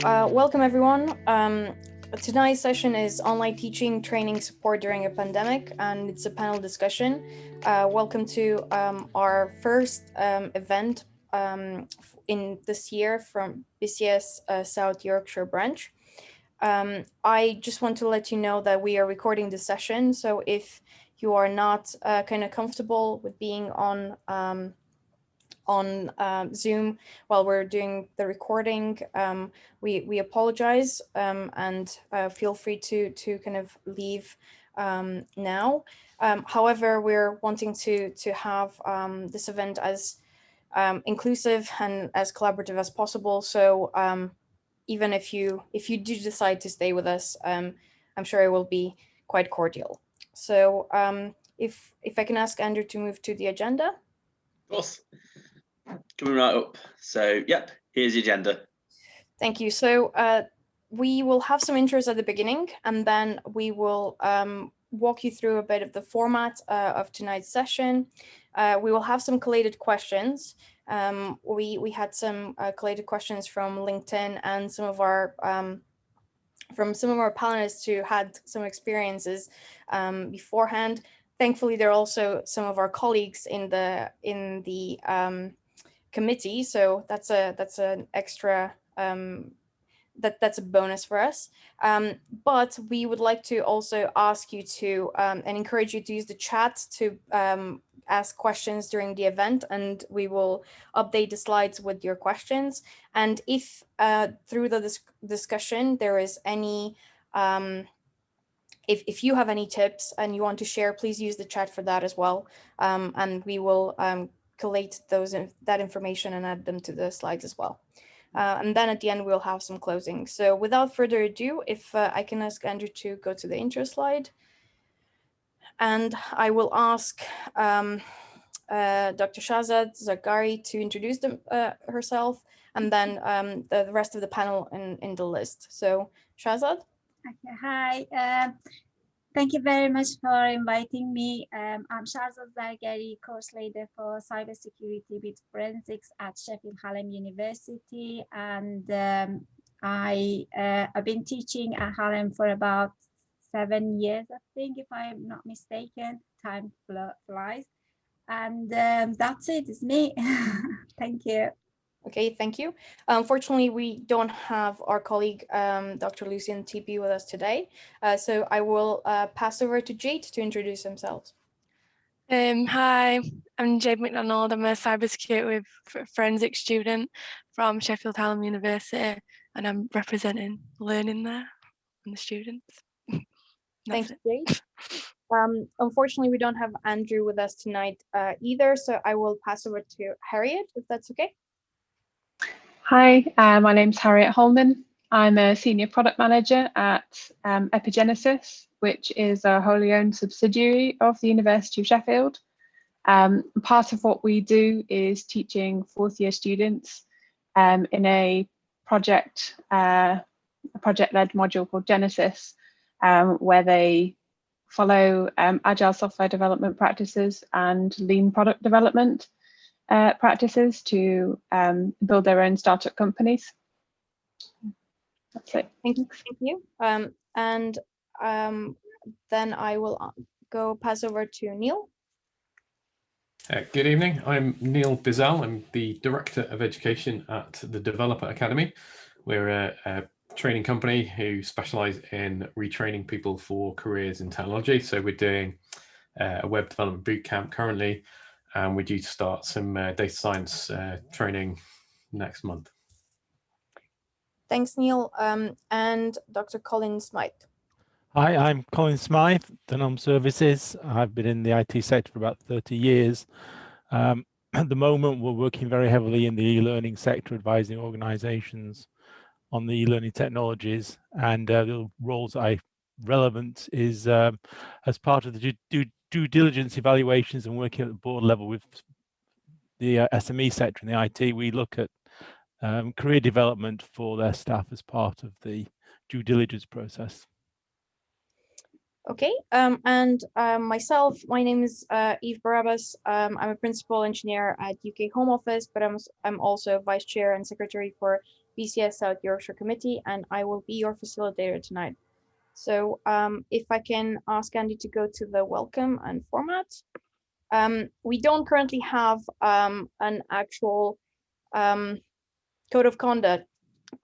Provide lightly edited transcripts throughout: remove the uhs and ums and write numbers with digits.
Welcome everyone. Tonight's session is online teaching, training, support during a pandemic, and it's a panel discussion. Welcome to our first event in this year from BCS South Yorkshire branch. I just want to let you know that we are recording this session, so if you are not kind of comfortable with being on Zoom while we're doing the recording, we apologize, and feel free to kind of leave now. However, we're wanting to have this event as inclusive and as collaborative as possible. So even if you do decide to stay with us, I'm sure it will be quite cordial. So if I can ask Andrew to move to the agenda. Of course. Coming right up. So, yep, here's the agenda. Thank you. So we will have some intros at the beginning, and then we will walk you through a bit of the format of tonight's session. We will have some collated questions. We had some collated questions from LinkedIn and some of our panelists who had some experiences beforehand. Thankfully, there are also some of our colleagues in the committee, so that's an extra that's a bonus for us. But we would like to also ask you to and encourage you to use the chat to ask questions during the event, and we will update the slides with your questions. And if through the discussion there is any if you have any tips and you want to share, please use the chat for that as well, and we will collate that information and add them to the slides as well. And then at the end, we'll have some closing. So without further ado, if I can ask Andrew to go to the intro slide. And I will ask Dr. Shahzad Zagari to introduce herself, and then the rest of the panel in the list. So Shahzad. Okay, hi. Thank you very much for inviting me. I'm Shahzad Zargari, course leader for cybersecurity with forensics at Sheffield Hallam University, and I've been teaching at Hallam for about 7 years, I think, if I'm not mistaken. Time flies, and that's it. It's me. Thank you. Okay, thank you. Unfortunately, we don't have our colleague, Dr. Lucian TP with us today. So I will pass over to Jade to introduce themselves. Hi, I'm Jade Mcdonald. I'm a cybersecurity forensic student from Sheffield Hallam University, and I'm representing learning there and the students. Thanks, Jade. Unfortunately, we don't have Andrew with us tonight either, so I will pass over to Harriet, if that's okay. Hi, my name's Harriet Holman. I'm a senior product manager at Epigenesis, which is a wholly owned subsidiary of the University of Sheffield. Part of what we do is teaching fourth-year students in a project-led module called Genesis, where they follow agile software development practices and lean product development practices to build their own startup companies. That's it. Thank you. And then I will pass over to Neil. Good evening. I'm Neil Bissell. I'm the Director of Education at the Developer Academy. We're a training company who specialise in retraining people for careers in technology. So we're doing a web development bootcamp currently, and we're due to start some data science training next month. Thanks, Neil. And Dr. Colin Smythe. Hi, I'm Colin Smythe, Denom Services. I've been in the IT sector for about 30 years. At the moment, we're working very heavily in the e-learning sector, advising organizations on the e-learning technologies, and the roles relevant is as part of the due diligence evaluations and working at the board level with the SME sector in the IT. We look at career development for their staff as part of the due diligence process. Okay, and myself, my name is Eve Barabbas. I'm a principal engineer at UK Home Office, but I'm also vice chair and secretary for BCS South Yorkshire Committee, and I will be your facilitator tonight. So if I can ask Andy to go to the welcome and format. We don't currently have an actual code of conduct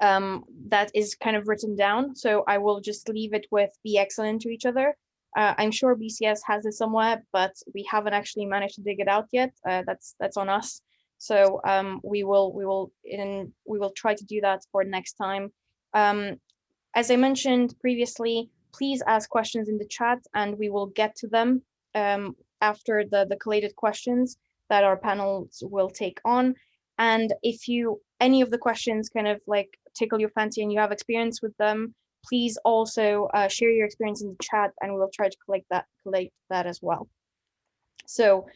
that is kind of written down, so I will just leave it with be excellent to each other. I'm sure BCS has it somewhere, but we haven't actually managed to dig it out yet. That's on us. So we will try to do that for next time. As I mentioned previously, please ask questions in the chat, and we will get to them after the collated questions that our panels will take on. And if any of the questions kind of like tickle your fancy and you have experience with them, please also share your experience in the chat, and we'll try to collect that as well. So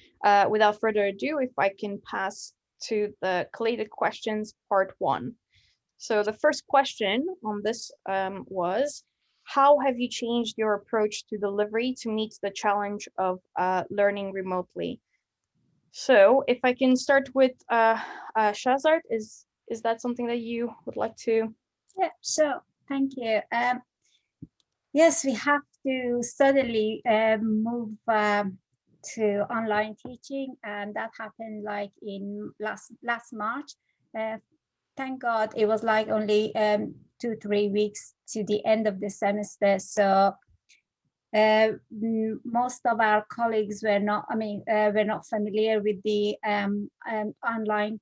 without further ado, if I can pass to the collated questions part 1. So the first question on this was, how have you changed your approach to delivery to meet the challenge of learning remotely? So if I can start with Shazard, is that something that you would like to? Yeah, sure. Thank you. Yes, we have to suddenly move to online teaching, and that happened like in last March. Thank God it was like only 2-3 weeks to the end of the semester. So most of our colleagues were not, were not familiar with the online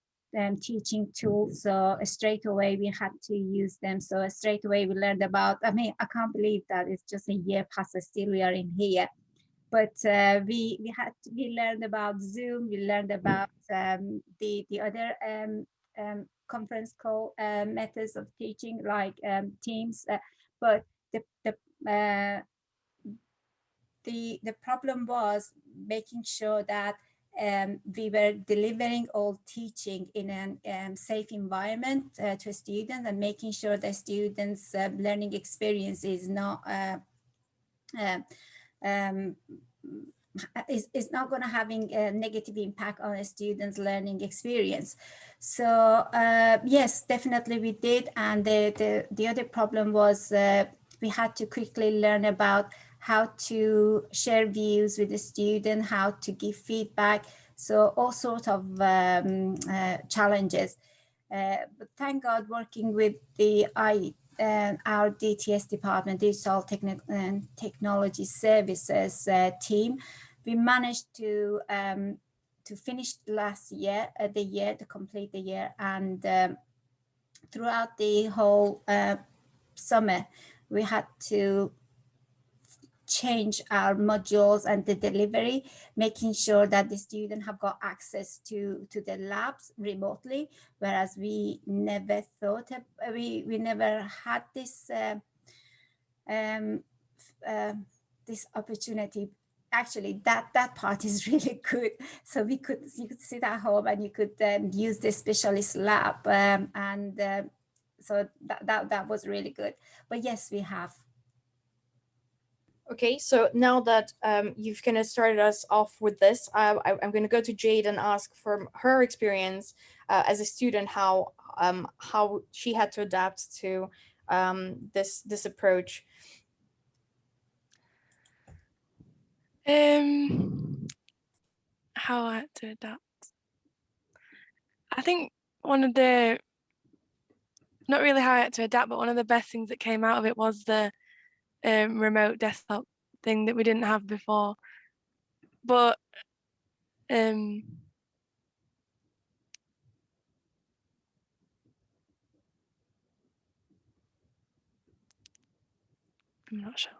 teaching tools. So straight away we had to use them. So straight away we learned about, I can't believe that it's just a year past and still we are in here. But we learned about Zoom, we learned about the other conference call methods of teaching, like Teams. But the problem was making sure that we were delivering all teaching in a safe environment to students, and making sure that students' learning experience is not is not going to having a negative impact on a student's learning experience. So yes, definitely we did. And the other problem was we had to quickly learn about how to share views with the student, how to give feedback. So all sorts of challenges. But thank God, working with our DTS department, Digital Technology Services team, we managed to finish last year, to complete the year, and throughout the whole summer, we had to change our modules and the delivery, making sure that the students have got access to the labs remotely, whereas we never thought of, we never had this this opportunity. Actually, that part is really good. So you could sit at home and you could use the specialist lab, so that was really good. But yes, we have. Okay, so now that you've kind of started us off with this, I'm going to go to Jade and ask from her experience as a student how she had to adapt to this approach. How I had to adapt. I think one of the, not really how I had to adapt, but one of the best things that came out of it was the remote desktop thing that we didn't have before. But I'm not sure.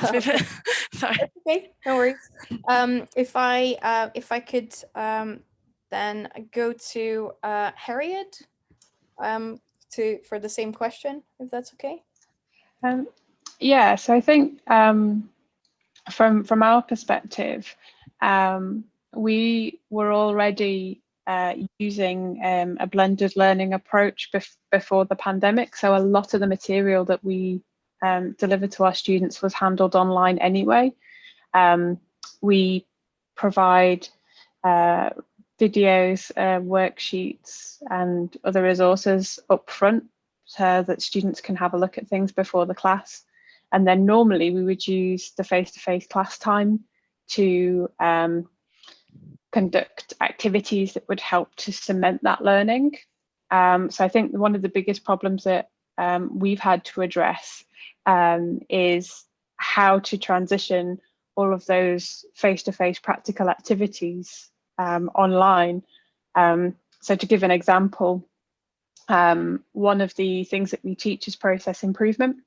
Okay. Sorry. Okay, no worries. If I could then go to Harriet for the same question, if that's okay. Yeah, so I think from our perspective, we were already using a blended learning approach before the pandemic. So a lot of the material that we delivered to our students was handled online anyway. We provide videos, worksheets and other resources up front so that students can have a look at things before the class. And then normally we would use the face-to-face class time to conduct activities that would help to cement that learning. So I think one of the biggest problems that we've had to address is how to transition all of those face-to-face practical activities online. So to give an example, one of the things that we teach is process improvement,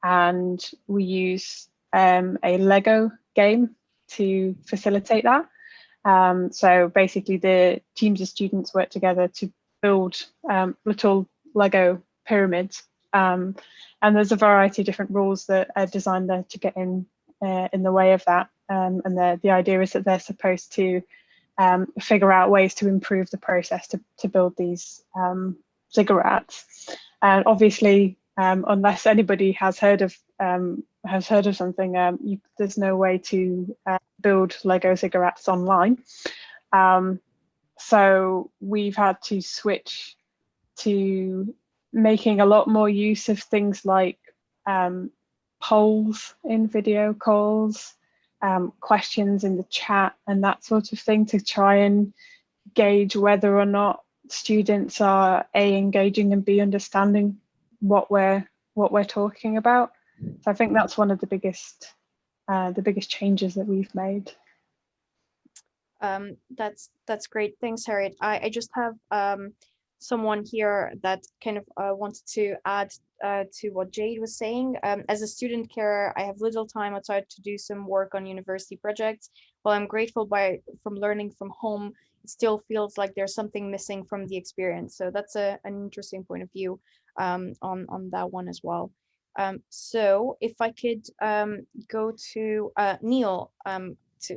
and we use a Lego game to facilitate that. So basically the teams of students work together to build little Lego pyramids, and there's a variety of different rules that are designed there to get in the way of that, and the idea is that they're supposed to figure out ways to improve the process to build these ziggurats. And obviously, unless anybody has heard of something, there's no way to build Lego ziggurats online. So we've had to switch to making a lot more use of things like polls in video calls, questions in the chat and that sort of thing, to try and gauge whether or not students are A, engaging, and B, understanding what we're talking about. So I think that's one of the biggest changes that we've made. That's great. Thanks, Harriet. I just have someone here that kind of wanted to add to what Jade was saying. As a student carer, I have little time outside to do some work on university projects. While I'm grateful from learning from home, it still feels like there's something missing from the experience. So that's an interesting point of view on that one as well. So if I could go to Neil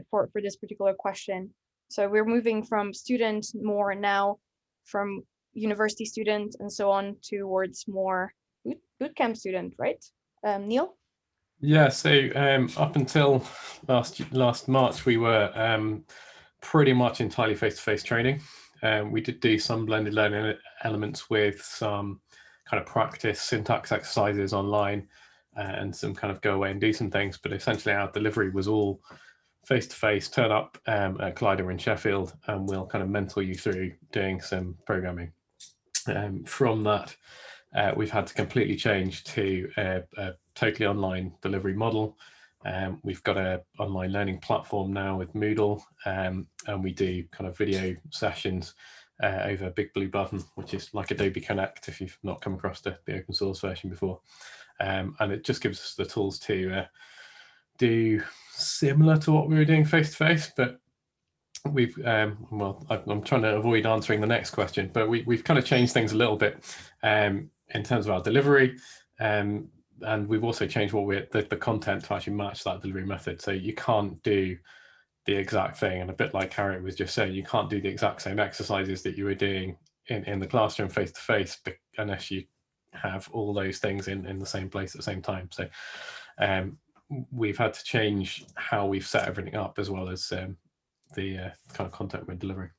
for this particular question. So we're moving from student more now from university student and so on towards more bootcamp student, right? Neil? Yeah, so up until last March, we were pretty much entirely face-to-face training. We did do some blended learning elements with some kind of practice syntax exercises online and some kind of go away and do some things, but essentially our delivery was all face-to-face. Turn up at Collider in Sheffield and we'll kind of mentor you through doing some programming. From that, we've had to completely change to a totally online delivery model. We've got an online learning platform now with Moodle, and we do kind of video sessions over Big Blue Button, which is like Adobe Connect if you've not come across the open source version before. And it just gives us the tools to do similar to what we were doing face-to-face, but we've well, I'm trying to avoid answering the next question, but we've kind of changed things a little bit in terms of our delivery, and we've also changed what the content to actually match that delivery method. So you can't do the exact thing, and a bit like Harriet was just saying, you can't do the exact same exercises that you were doing in the classroom face-to-face unless you have all those things in the same place at the same time. So we've had to change how we've set everything up, as well as the kind of content we're delivering.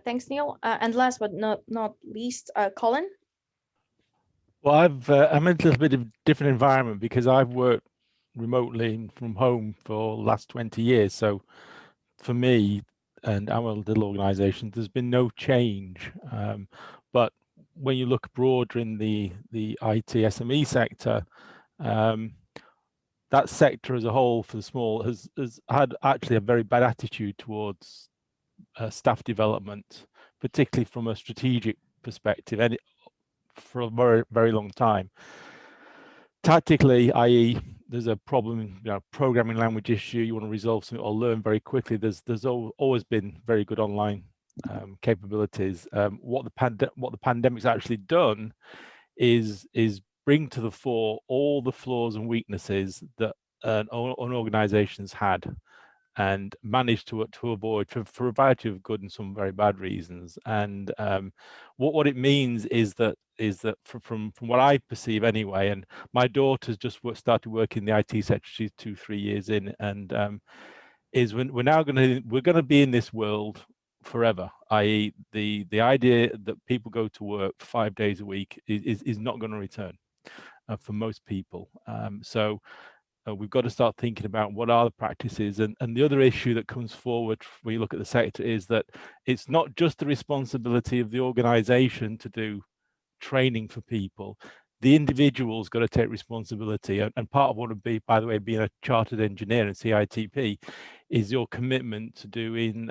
Thanks, Neil. And last but not least, Colin. Well, I'm in a little bit of a different environment because I've worked remotely from home for the last 20 years. So for me and our little organization, there's been no change. But when you look broader in the IT SME sector, that sector as a whole for the small has had actually a very bad attitude towards staff development, particularly from a strategic perspective, and for a very, very long time. Tactically, i.e. there's a problem, programming language issue, you want to resolve something or learn very quickly, there's always been very good online capabilities. What the pandemic's actually done is bring to the fore all the flaws and weaknesses that an organization's had and managed to avoid for a variety of good and some very bad reasons. And what it means is that from what I perceive anyway, and my daughter's just started working in the IT sector, she's 2-3 years in, and is we're now going to be in this world forever, i.e. the idea that people go to work 5 days a week is not going to return for most people. So we've got to start thinking about what are the practices, and the other issue that comes forward when you look at the sector is that it's not just the responsibility of the organization to do training for people. The individual's got to take responsibility, and part of what would be, by the way, being a chartered engineer and CITP is your commitment to doing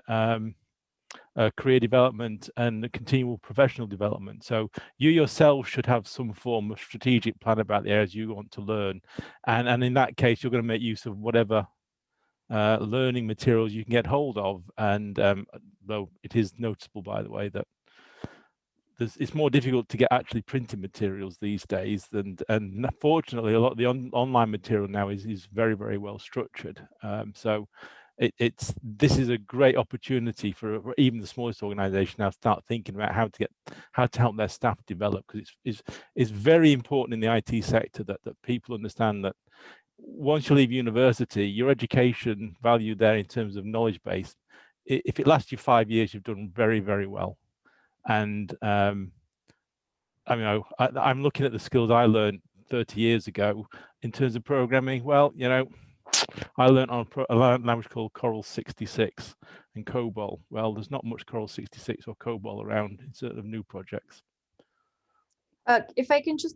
career development and continual professional development. So you yourself should have some form of strategic plan about the areas you want to learn, and in that case you're going to make use of whatever learning materials you can get hold of. And though it is noticeable, by the way, that it's more difficult to get actually printed materials these days, and fortunately a lot of the online material now is very, very well structured. So this is a great opportunity for even the smallest organization now to start thinking about how to help their staff develop, because it's very important in the IT sector that people understand that once you leave university, your education value there in terms of knowledge base, if it lasts you 5 years, you've done very, very well. And I mean, I'm looking at the skills I learned 30 years ago in terms of programming. Well, you know, I learned on a language called Coral 66 and COBOL. Well, there's not much Coral 66 or COBOL around in sort of new projects. If I can just,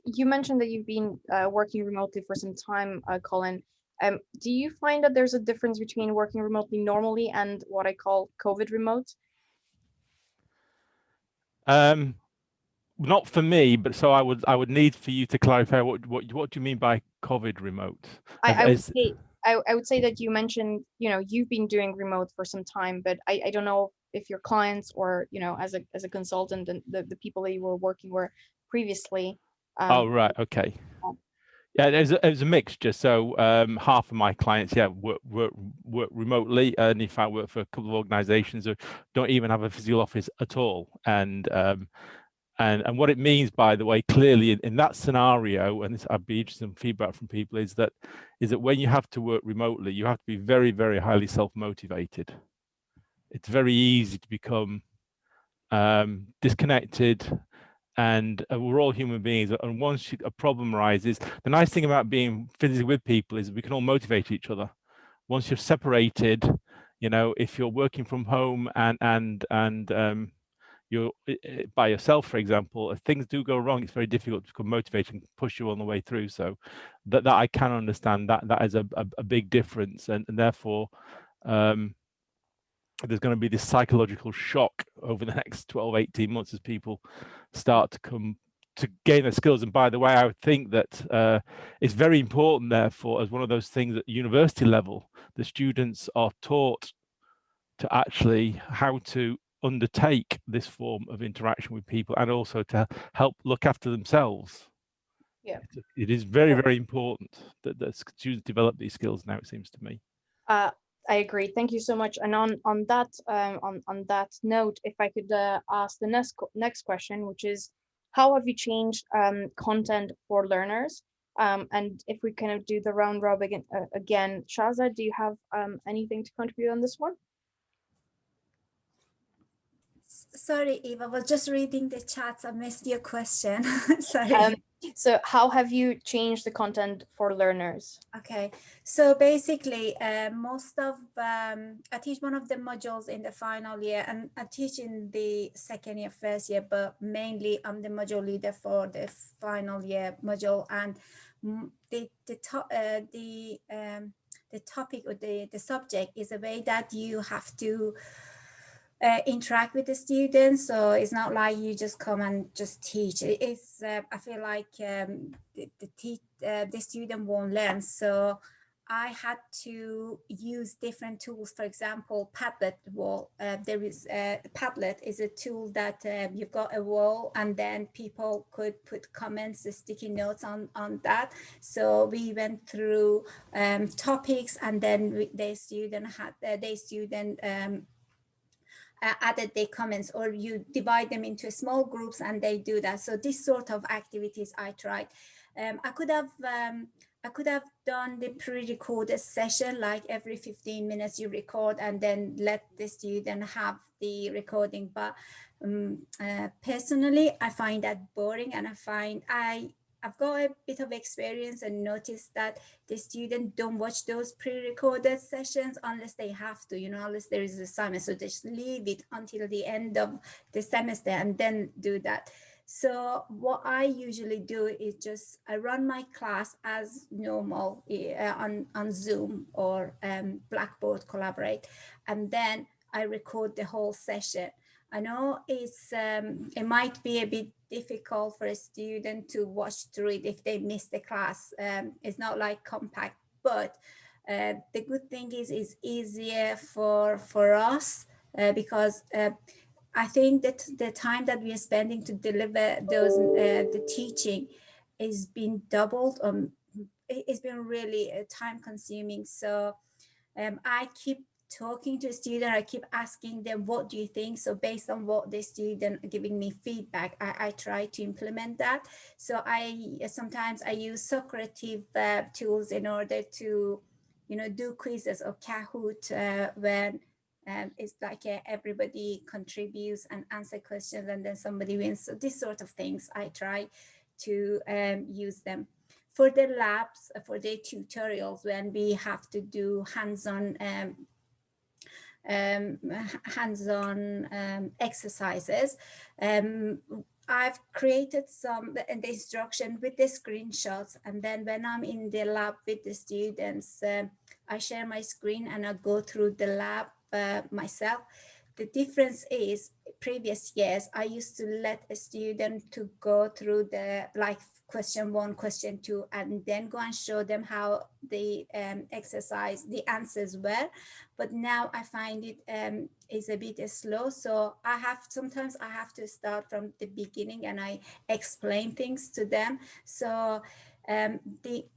you mentioned that you've been working remotely for some time, Colin. Do you find that there's a difference between working remotely normally and what I call COVID remote? Not for me, but so I would need for you to clarify what do you mean by COVID remote? I would say that you mentioned, you know, you've been doing remote for some time, but I don't know if your clients or, you know, as a consultant and the people that you were working with previously. Oh, right. Okay. Yeah, it was a mixture. So half of my clients, work remotely, and in fact work for a couple of organizations that don't even have a physical office at all. And what it means, by the way, clearly in that scenario, and I'd be interested in feedback from people, is that when you have to work remotely, you have to be very, very highly self-motivated. It's very easy to become disconnected, and we're all human beings. And once a problem arises, the nice thing about being physically with people is we can all motivate each other. Once you're separated, you know, if you're working from home and you're by yourself, for example, if things do go wrong, it's very difficult to become motivated and push you on the way through. So that I can understand that is a big difference, and therefore there's going to be this psychological shock over the next 12-18 months as people start to gain their skills. And by the way, I would think that it's very important, therefore, as one of those things at university level, the students are taught to actually how to undertake this form of interaction with people, and also to help look after themselves. Yeah, it is very, very important that students develop these skills now, it seems to me. I agree. Thank you so much. And on that note, if I could ask the next question, which is, how have you changed content for learners? And if we kind of do the round robin again, Shaza, do you have anything to contribute on this one? Sorry, Eve, I was just reading the chats. I missed your question. Sorry. So how have you changed the content for learners? Okay, so basically, most of I teach one of the modules in the final year, and I teach in the second year, first year, but mainly I'm the module leader for the final year module. And the topic or the subject is a way that you have to interact with the students. So it's not like you just come and just teach. It's I feel like the student won't learn. So I had to use different tools. For example, Padlet wall. There is Padlet is a tool that you've got a wall, and then people could put comments, sticky notes on that. So we went through topics, and then the student added their comments, or you divide them into small groups and they do that. So this sort of activities I tried. I I could have done the pre-recorded session, like every 15 minutes you record and then let the student have the recording. But personally, I find that boring, and I find I've got a bit of experience and noticed that the students don't watch those pre-recorded sessions unless they have to, unless there is an assignment. So just leave it until the end of the semester and then do that. So what I usually do is I run my class as normal on Zoom or Blackboard Collaborate, and then I record the whole session. I know it might be a bit difficult for a student to watch through it if they miss the class. It's not like compact, but the good thing is it's easier for us because I think that the time that we are spending to deliver those the teaching is being doubled. It's been really time consuming. So I keep talking to a student, I keep asking them, what do you think? So based on what the student are giving me feedback, I try to implement that. So sometimes I use Socrative tools in order to, do quizzes or Kahoot when it's like everybody contributes and answer questions and then somebody wins. So these sort of things, I try to use them. For the labs, for the tutorials, when we have to do hands-on exercises, I've created some the instruction with the screenshots, and then when I'm in the lab with the students, I share my screen and I go through the lab myself. The difference is previous years, I used to let a student to go through the question 1, question 2, and then go and show them how the exercise, the answers were. But now I find it is a bit slow. So sometimes I have to start from the beginning and I explain things to them. So the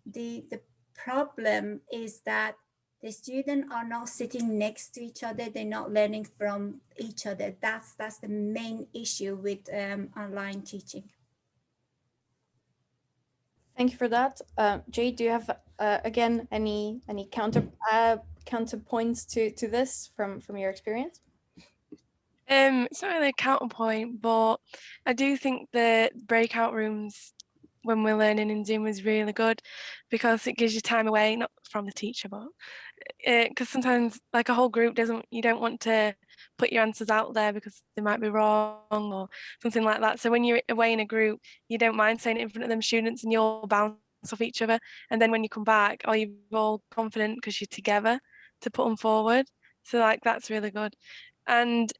problem is that the students are not sitting next to each other. They're not learning from each other. That's the main issue with online teaching. Thank you for that. Jade, do you have, again, any counterpoints to this from your experience? It's not really a counterpoint, but I do think the breakout rooms when we're learning in Zoom is really good because it gives you time away, not from the teacher, but because sometimes like a whole group you don't want to put your answers out there because they might be wrong or something like that. So when you're away in a group, you don't mind saying it in front of them students and you'll bounce off each other. And then when you come back, you're all confident because you're together to put them forward. So like that's really good. And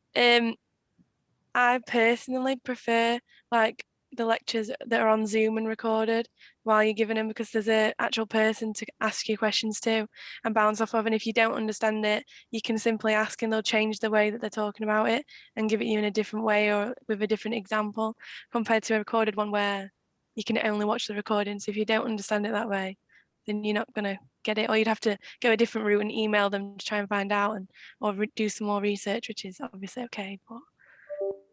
I personally prefer like the lectures that are on Zoom and recorded while you're giving them, because there's an actual person to ask you questions to and bounce off of. And if you don't understand it, you can simply ask and they'll change the way that they're talking about it and give it you in a different way or with a different example, compared to a recorded one where you can only watch the recording. So if you don't understand it that way, then you're not going to get it, or you'd have to go a different route and email them to try and find out or do some more research, which is obviously okay, but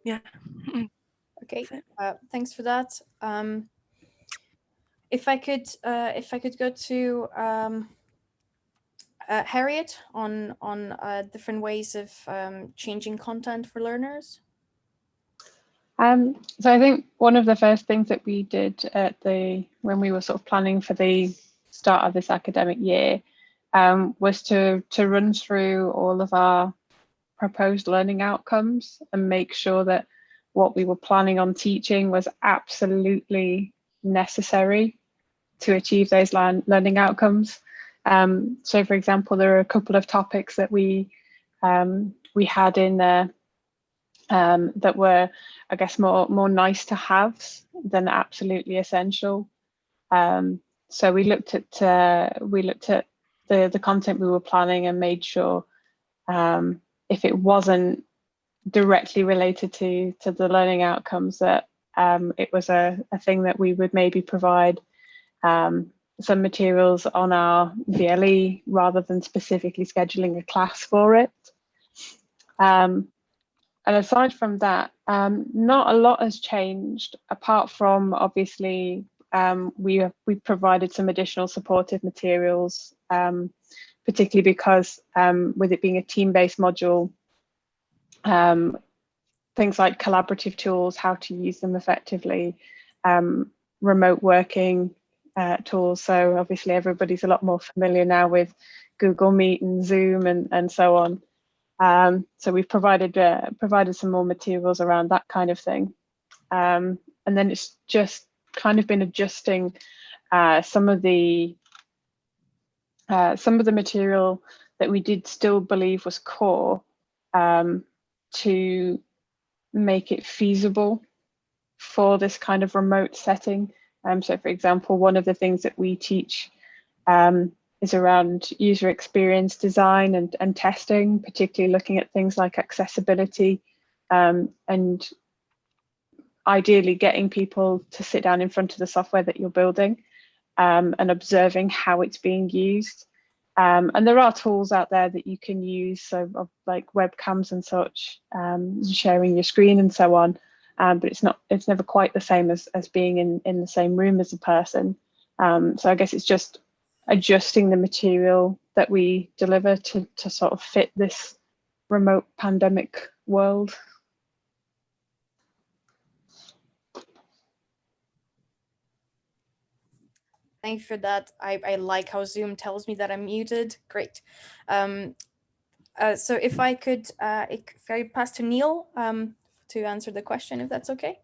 yeah. Okay, thanks for that. If I could go to Harriet on different ways of changing content for learners. So I think one of the first things that we did when we were sort of planning for the start of this academic year was to run through all of our proposed learning outcomes and make sure that what we were planning on teaching was absolutely necessary to achieve those learning outcomes. So for example, there are a couple of topics that we had in there that were, I guess, more nice to haves than absolutely essential. So we looked at the content we were planning and made sure if it wasn't directly related to the learning outcomes, that it was a thing that we would maybe provide some materials on our VLE rather than specifically scheduling a class for it. And aside from that, not a lot has changed apart from obviously we provided some additional supportive materials, particularly because with it being a team-based module, things like collaborative tools, how to use them effectively, remote working tools. So obviously everybody's a lot more familiar now with Google Meet and Zoom and so on. So we've provided some more materials around that kind of thing. And then it's just kind of been adjusting some of the material that we did still believe was core to make it feasible for this kind of remote setting. So for example, one of the things that we teach is around user experience design and testing, particularly looking at things like accessibility, and ideally getting people to sit down in front of the software that you're building and observing how it's being used. And there are tools out there that you can use, so like webcams and such, sharing your screen and so on. But it's never quite the same as being in the same room as a person. So I guess it's just adjusting the material that we deliver to sort of fit this remote pandemic world. Thank you for that. I like how Zoom tells me that I'm muted. Great. So if I could pass to Neil to answer the question, if that's okay.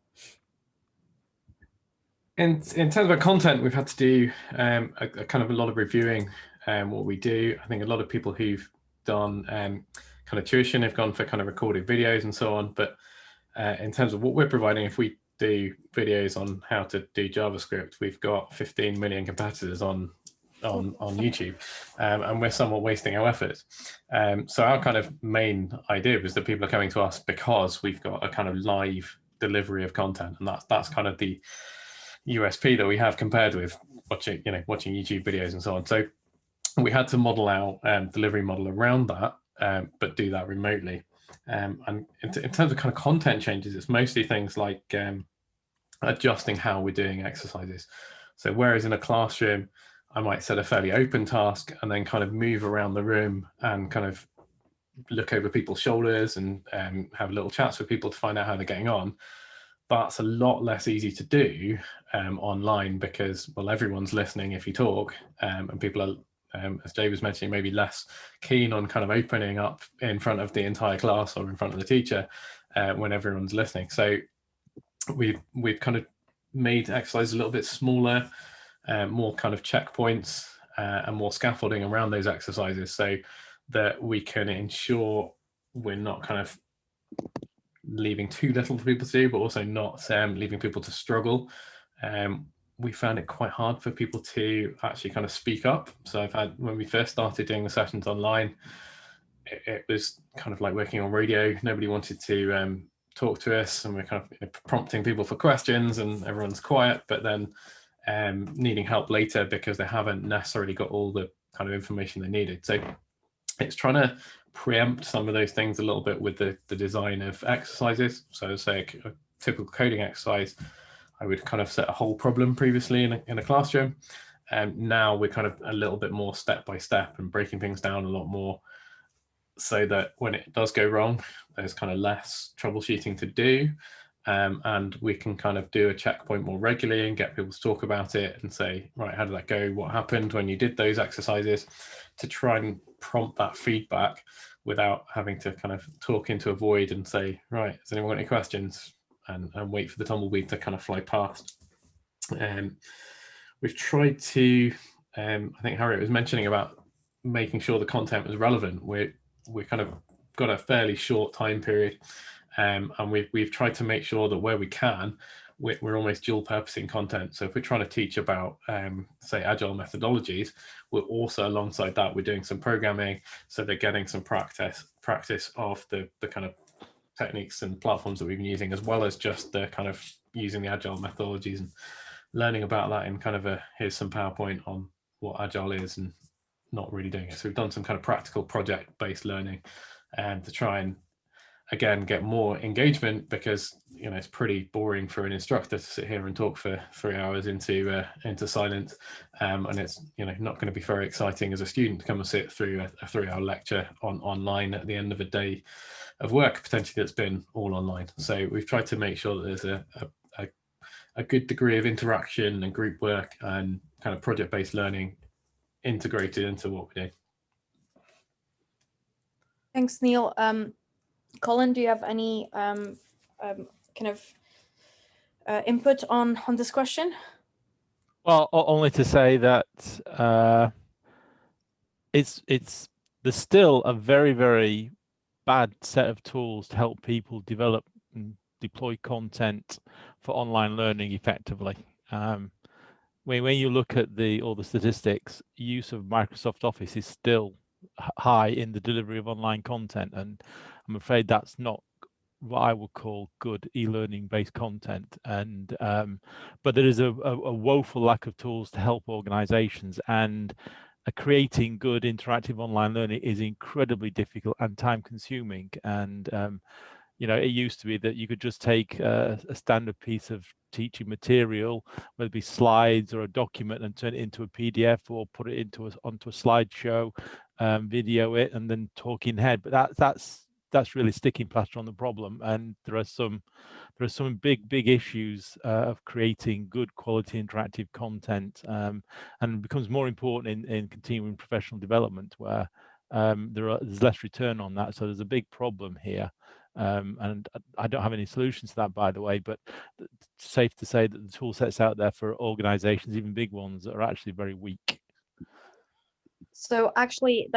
In terms of our content, we've had to do a kind of a lot of reviewing what we do. I think a lot of people who've done kind of tuition have gone for kind of recorded videos and so on. But in terms of what we're providing, if we do videos on how to do JavaScript, we've got 15 million competitors on YouTube, and we're somewhat wasting our efforts. So our kind of main idea is that people are coming to us because we've got a kind of live delivery of content, and that's kind of the USP that we have compared with watching YouTube videos and so on. So we had to model our delivery model around that, but do that remotely. And in terms of kind of content changes, it's mostly things like adjusting how we're doing exercises. So whereas in a classroom, I might set a fairly open task and then kind of move around the room and kind of look over people's shoulders and have little chats with people to find out how they're getting on. That's a lot less easy to do online because, well, everyone's listening if you talk, and people are, as Jade was mentioning, maybe less keen on kind of opening up in front of the entire class or in front of the teacher when everyone's listening. So we've kind of made exercises a little bit smaller, more kind of checkpoints and more scaffolding around those exercises so that we can ensure we're not kind of leaving too little for people to do, but also not leaving people to struggle. We found it quite hard for people to actually kind of speak up. So when we first started doing the sessions online, it was kind of like working on radio. Nobody wanted to talk to us, and we're kind of prompting people for questions and everyone's quiet, but then needing help later because they haven't necessarily got all the kind of information they needed. So it's trying to preempt some of those things a little bit with the design of exercises. So say a typical coding exercise, I would kind of set a whole problem previously in a classroom, and now we're kind of a little bit more step by step and breaking things down a lot more so that when it does go wrong, there's kind of less troubleshooting to do, and we can kind of do a checkpoint more regularly and get people to talk about it and say, right, how did that go? What happened when you did those exercises? To try and prompt that feedback without having to kind of talk into a void and say, right, has anyone got any questions? And wait for the tumbleweed to kind of fly past. We've tried to, I think Harriet was mentioning about making sure the content was relevant. We kind of got a fairly short time period, and we've tried to make sure that where we can, we're almost dual purposing content. So if we're trying to teach about, say, agile methodologies, we're also alongside that, we're doing some programming, so they're getting some practice of the kind of techniques and platforms that we've been using, as well as just the kind of using the agile methodologies and learning about that in kind of here's some PowerPoint on what agile is and not really doing it. So we've done some kind of practical project-based learning to try and again, get more engagement, because it's pretty boring for an instructor to sit here and talk for 3 hours into silence, and it's not going to be very exciting as a student to come and sit through a 3-hour lecture online at the end of a day of work, potentially that's been all online. So we've tried to make sure that there's a good degree of interaction and group work and kind of project-based learning integrated into what we do. Thanks, Neil. Colin, do you have any kind of input on this question? Well, only to say that there's still a very, very bad set of tools to help people develop and deploy content for online learning effectively. When you look at all the statistics, use of Microsoft Office is still high in the delivery of online content, and I'm afraid that's not what I would call good e-learning based content. And but there is a woeful lack of tools to help organizations, and creating good interactive online learning is incredibly difficult and time consuming. And it used to be that you could just take a standard piece of teaching material, whether it be slides or a document, and turn it into a PDF or put it onto a slideshow, video it, and then talk in head. But that's really sticking plaster on the problem. And there are some big issues of creating good quality interactive content, and it becomes more important in continuing professional development, where there's less return on that. So there's a big problem here. And I don't have any solutions to that, by the way, but it's safe to say that the tool sets out there for organizations, even big ones, are actually very weak. So actually,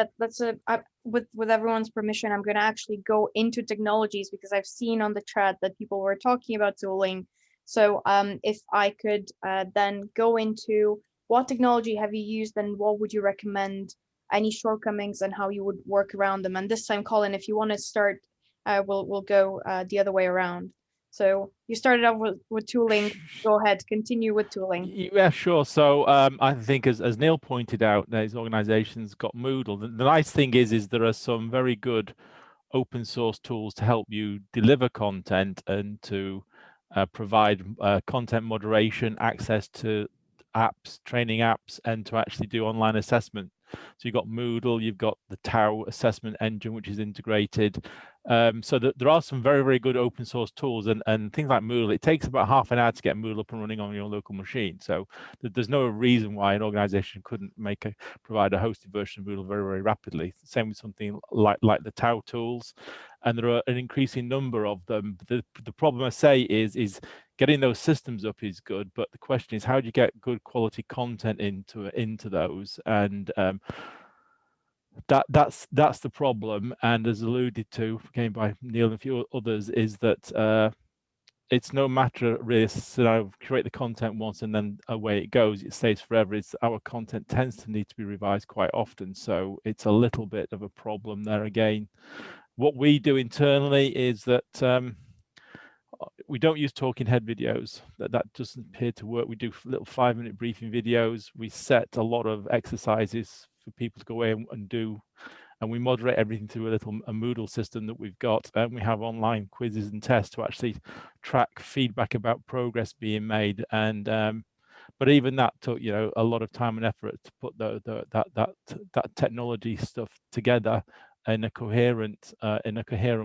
with everyone's permission, I'm going to actually go into technologies, because I've seen on the chat that people were talking about tooling. So if I could then go into what technology have you used and what would you recommend, any shortcomings and how you would work around them. And this time, Colin, if you want to start, we'll go the other way around. So you started off with tooling. Go ahead, continue with tooling. Yeah, sure. So I think, as Neil pointed out, these organizations got Moodle. The nice thing is there are some very good open source tools to help you deliver content and to provide content moderation, access to apps, training apps, and to actually do online assessment. So you've got Moodle, you've got the Tau assessment engine, which is integrated. So there are some very, very good open source tools, and things like Moodle, it takes about half an hour to get Moodle up and running on your local machine. So there's no reason why an organization couldn't provide a hosted version of Moodle very, very rapidly. Same with something like the Tau tools. And there are an increasing number of them. The problem, I say, is getting those systems up is good, but the question is, how do you get good quality content into those? And that's the problem. And as alluded to again by Neil and a few others, is that it's no matter really scenario, create the content once and then away it goes, it stays forever. Our content tends to need to be revised quite often, so it's a little bit of a problem there again. What we do internally is that we don't use talking head videos. That doesn't appear to work. We do little 5-minute briefing videos. We set a lot of exercises for people to go away and do, and we moderate everything through a Moodle system that we've got. And we have online quizzes and tests to actually track feedback about progress being made. And but even that took a lot of time and effort to put that technology stuff together in a coherent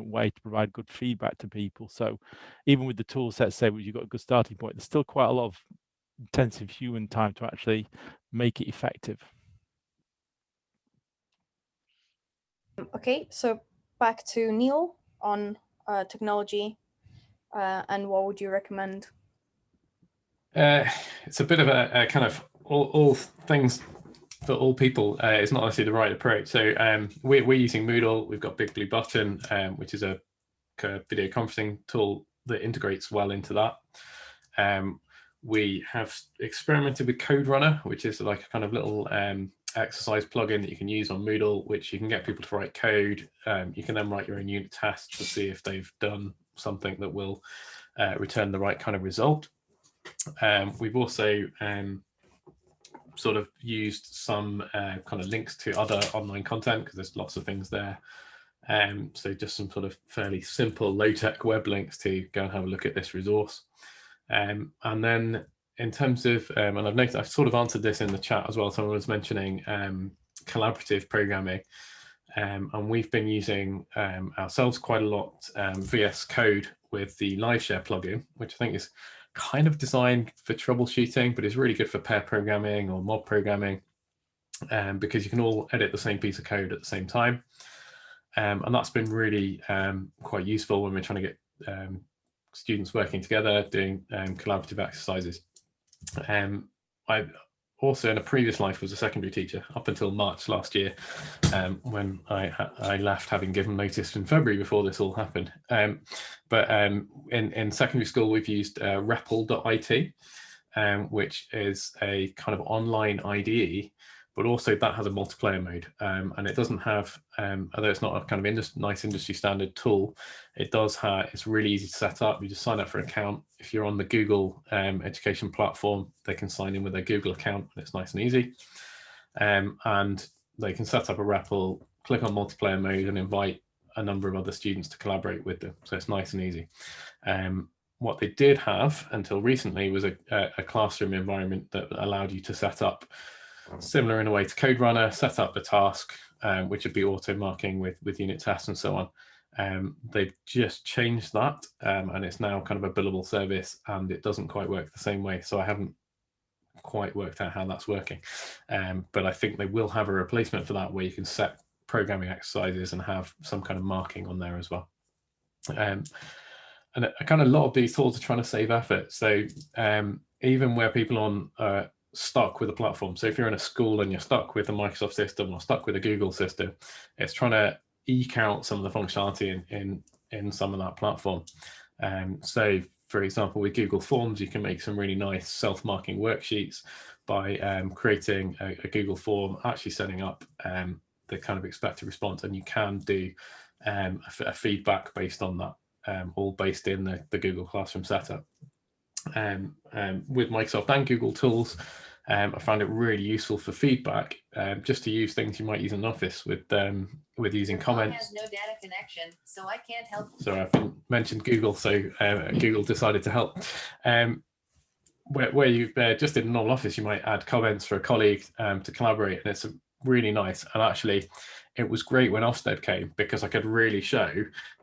way to provide good feedback to people. So even with the tool set, say you've got a good starting point, there's still quite a lot of intensive human time to actually make it effective. Okay, so back to Neil on technology, and what would you recommend? It's a bit of a kind of all things for all people. It's not necessarily the right approach. So we're using Moodle. We've got Big Blue Button, which is a video conferencing tool that integrates well into that. We have experimented with Code Runner, which is like a kind of little exercise plugin that you can use on Moodle, which you can get people to write code. You can then write your own unit tests to see if they've done something that will return the right kind of result. We've also sort of used some kind of links to other online content, because there's lots of things there So just some sort of fairly simple low-tech web links to go and have a look at this resource. And then in terms of, and I've noticed, I've sort of answered this in the chat as well, someone was mentioning collaborative programming. And we've been using ourselves quite a lot VS Code with the LiveShare plugin, which I think is kind of designed for troubleshooting, but is really good for pair programming or mob programming, because you can all edit the same piece of code at the same time. And that's been really quite useful when we're trying to get students working together, doing collaborative exercises. I also in a previous life was a secondary teacher up until March last year, when I left, having given notice in February before this all happened. But in secondary school, we've used REPL.it, which is a kind of online IDE, but also that has a multiplayer mode, and it doesn't have, although it's not a kind of nice industry standard tool, it does have, it's really easy to set up. You just sign up for an account. If you're on the Google education platform, they can sign in with their Google account, and it's nice and easy. And they can set up a REPL, click on multiplayer mode, and invite a number of other students to collaborate with them. So it's nice and easy. What they did have until recently was a classroom environment that allowed you to set up, similar in a way to Code Runner, set up the task, which would be auto marking with unit tests and so on. They've just changed that, and it's now kind of a billable service, and it doesn't quite work the same way. So I haven't quite worked out how that's working, but I think they will have a replacement for that, where you can set programming exercises and have some kind of marking on there as well. And a kind of lot of these tools are trying to save effort. So even where people are stuck with a platform, so if you're in a school and you're stuck with a Microsoft system or stuck with a Google system, it's trying to eke out some of the functionality in some of that platform. So for example, with Google Forms, you can make some really nice self-marking worksheets by creating a Google form, actually setting up the kind of expected response, and you can do a feedback based on that, all based in the Google Classroom setup. With Microsoft and Google tools, I found it really useful for feedback, just to use things you might use in Office with using comments. Has no data connection, so I can't help. So I've mentioned Google, so Google decided to help. Where you've just in normal Office, you might add comments for a colleague to collaborate, and it's really nice. And actually, it was great when Ofsted came, because I could really show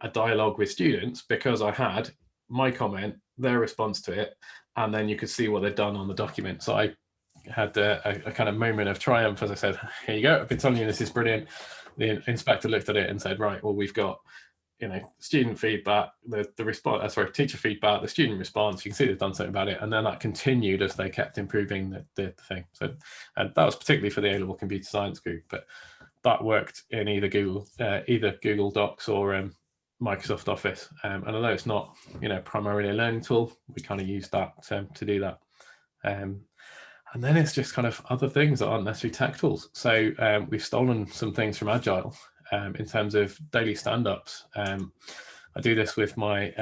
a dialogue with students, because I had my comment, their response to it, and then you could see what they'd done on the document. So I had a kind of moment of triumph as I said, here you go, I've been telling you this is brilliant. The inspector looked at it and said, right, well, we've got, student feedback, the response, teacher feedback, the student response, you can see they've done something about it. And then that continued as they kept improving the thing. So and that was particularly for the A-level computer science group, but that worked in either Google Docs or Microsoft Office. And although it's not, primarily a learning tool, we kind of use that to do that. And then it's just kind of other things that aren't necessarily tech tools. So we've stolen some things from Agile in terms of daily stand-ups. I do this with my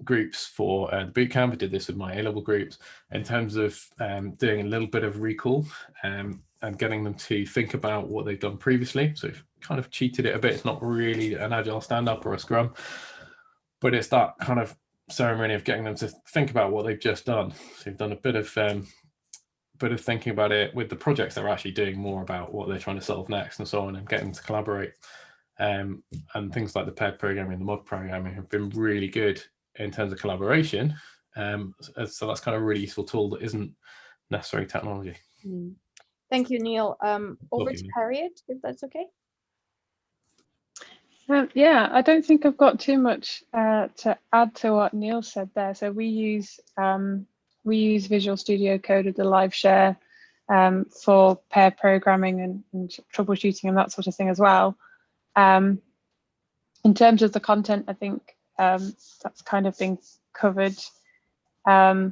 groups for the bootcamp. I did this with my A-level groups in terms of doing a little bit of recall and getting them to think about what they've done previously. So we've kind of cheated it a bit. It's not really an Agile stand-up or a Scrum, but it's that kind of ceremony of getting them to think about what they've just done. So we've done a bit of thinking about it with the projects they're actually doing, more about what they're trying to solve next and so on, and getting them to collaborate. And things like the paired programming, the mob programming have been really good in terms of collaboration. So that's kind of a really useful tool that isn't necessarily technology. Thank you, Neil. Over to Harriet, if that's okay. Yeah, I don't think I've got too much to add to what Neil said there. So we use Visual Studio Code with the LiveShare for pair programming and troubleshooting and that sort of thing as well. In terms of the content, I think that's kind of been covered. I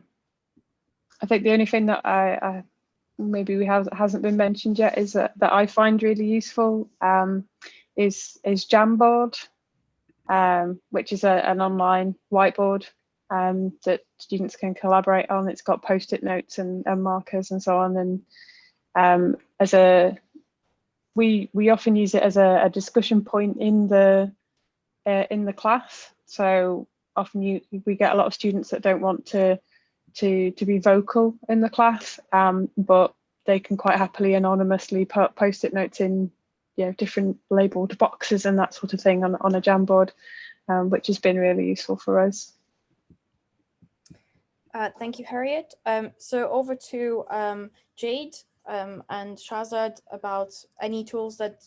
think the only thing that I maybe hasn't been mentioned yet is that I find really useful is Jamboard, which is an online whiteboard that students can collaborate on. It's got post-it notes and markers and so on. And as a we often use it as a discussion point in the class. So often we get a lot of students that don't want to be vocal in the class, but they can quite happily anonymously put post-it notes in, you know, different labeled boxes and that sort of thing on a Jamboard, which has been really useful for us. Thank you, Harriet. So over to Jade and Shahzad about any tools that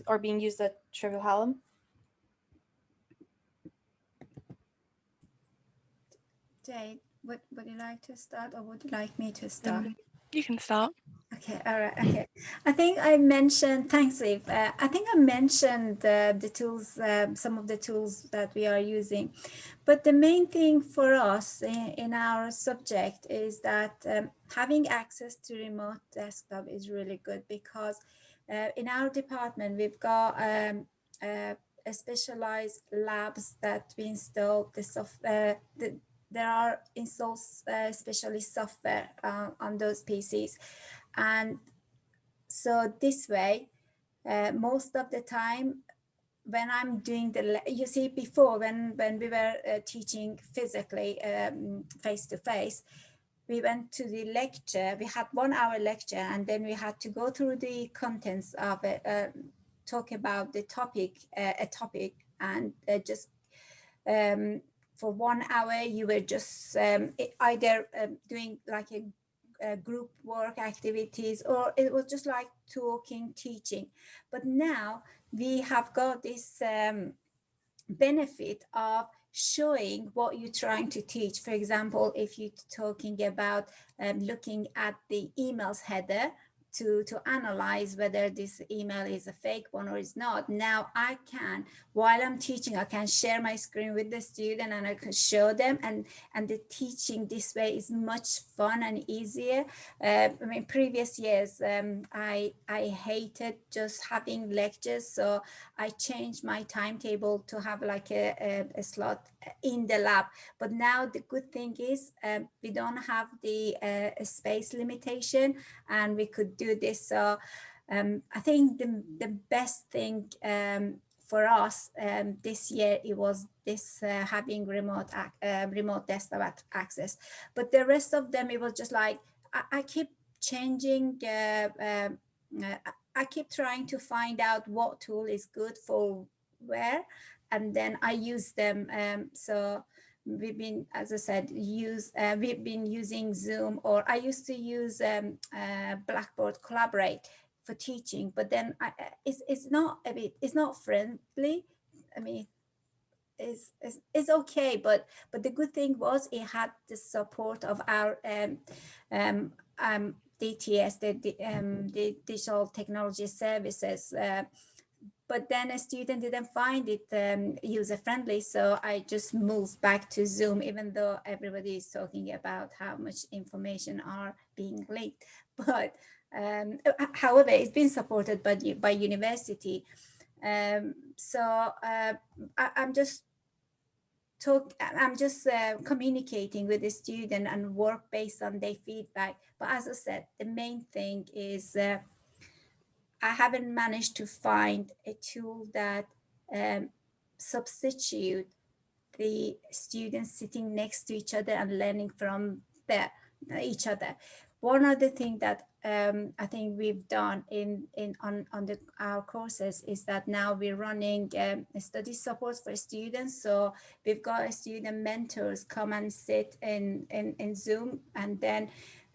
are being used at Sheffield Hallam. Jade, would you like to start, or would you like me to start? You can start. Okay, all right, okay. I think I mentioned, thanks, Eve. I think I mentioned the tools, some of the tools that we are using. But the main thing for us in our subject is that having access to remote desktop is really good, because in our department, we've got a specialized labs that we install the software. There are installed specialist software on those PCs. And so this way, most of the time when I'm doing you see, before when we were teaching physically face to face, we went to the lecture, we had 1 hour lecture, and then we had to go through the contents of it, talk about the topic, a topic, and just for 1 hour, you were just either doing like a group work activities, or it was just like talking, teaching. But now we have got this benefit of showing what you're trying to teach. For example, if you're talking about looking at the emails header to analyze whether this email is a fake one or is not. Now I can, while I'm teaching, I can share my screen with the student and I can show them, and the teaching this way is much fun and easier. I mean, previous years, I hated just having lectures, so I changed my timetable to have like a slot in the lab. But now the good thing is we don't have the space limitation, and we could do this. So I think the best thing for us this year, it was this having remote desktop access. But the rest of them, it was just like I keep changing. I keep trying to find out what tool is good for where, and then I use them. So we've been, as I said, we've been using Zoom, or I used to use Blackboard Collaborate for teaching, but then it's not friendly. I mean, it's okay, but the good thing was it had the support of our DTS, the Digital Technology Services. But then a student didn't find it user-friendly, so I just moved back to Zoom, even though everybody is talking about how much information are being leaked. But however, it's been supported by university. So I'm just communicating with the student and work based on their feedback. But as I said, the main thing is I haven't managed to find a tool that substitute the students sitting next to each other and learning from each other. One of the things that I think we've done on our courses is that now we're running study support for students. So we've got student mentors come and sit in Zoom, and then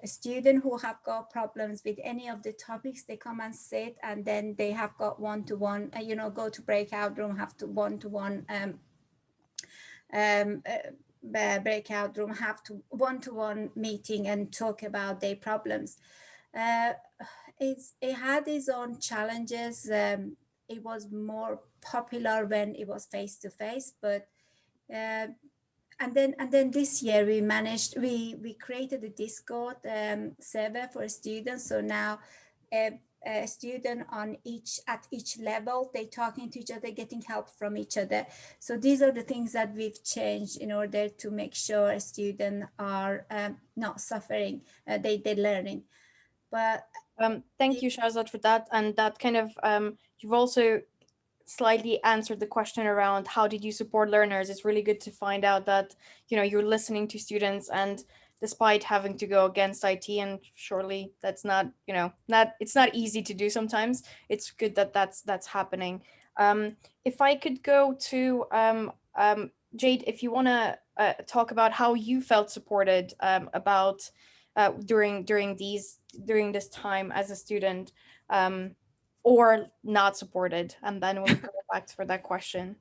a student who have got problems with any of the topics, they come and sit, and then they have got one-to-one, go to breakout room, have to one-to-one breakout room, have to one-to-one meeting and talk about their problems. It had its own challenges. It was more popular when it was face-to-face, but and then this year we created a Discord server for students. So now a student at each level, they talking to each other, getting help from each other. So these are the things that we've changed in order to make sure students are not suffering, they're learning. But Thank you, Shahzad, for that. And that kind of, you've also slightly answered the question around how did you support learners. It's really good to find out that, you know, you're listening to students, and despite having to go against IT, and surely that's not, you know, it's not easy to do sometimes. It's good that that's happening. If I could go to Jade, if you want to talk about how you felt supported about during this time as a student, or not supported, and then we'll go back for that question.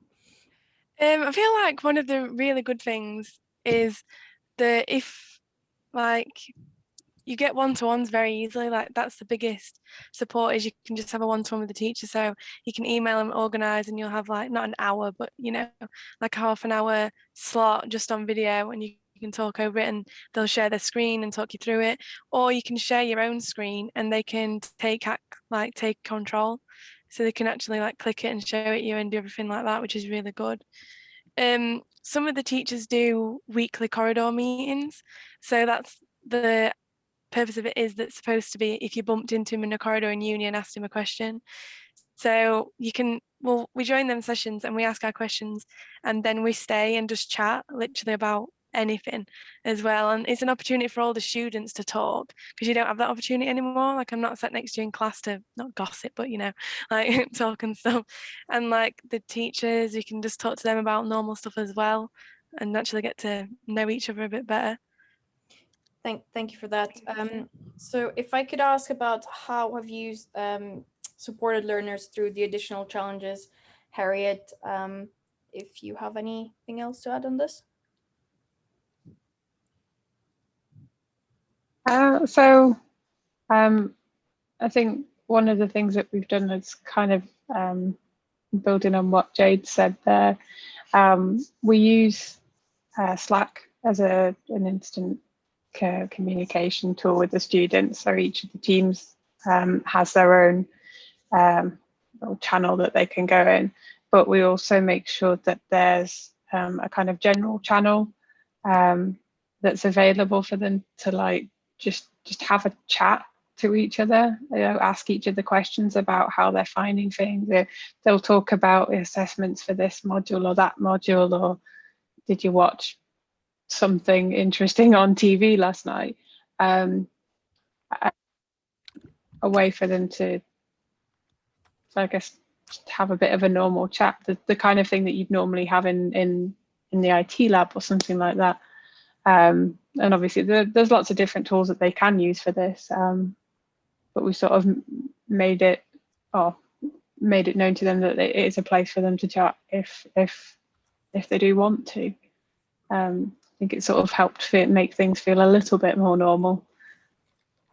I feel like one of the really good things is that if like you get one-to-ones very easily, like that's the biggest support, is you can just have a one-to-one with the teacher. So you can email them, organize, and you'll have like not an hour, but you know, like a half an hour slot just on video, and you can talk over it, and they'll share their screen and talk you through it. Or you can share your own screen and they can take control. So they can actually like click it and show it you and do everything like that, which is really good. Some of the teachers do weekly corridor meetings. So that's the purpose of it, is that's supposed to be if you bumped into him in a corridor in uni and asked him a question. So you can, well, we join them sessions and we ask our questions, and then we stay and just chat literally about anything as well. And it's an opportunity for all the students to talk, because you don't have that opportunity anymore. Like, I'm not sat next to you in class to not gossip, but you know, like talk and stuff. And like the teachers, you can just talk to them about normal stuff as well, and actually get to know each other a bit better. Thank you for that. So if I could ask about how have you supported learners through the additional challenges, Harriet, if you have anything else to add on this? I think one of the things that we've done is kind of building on what Jade said there. We use Slack as an instant communication tool with the students. So each of the teams has their own little channel that they can go in, but we also make sure that there's a kind of general channel that's available for them to like just have a chat to each other, you know, ask each other questions about how they're finding things. They'll talk about assessments for this module or that module, or did you watch something interesting on TV last night? A way for them to, I guess, just have a bit of a normal chat, the kind of thing that you'd normally have in the IT lab or something like that. And obviously there's lots of different tools that they can use for this, but we sort of made it known to them that it is a place for them to chat if they do want to. I think it sort of helped make things feel a little bit more normal.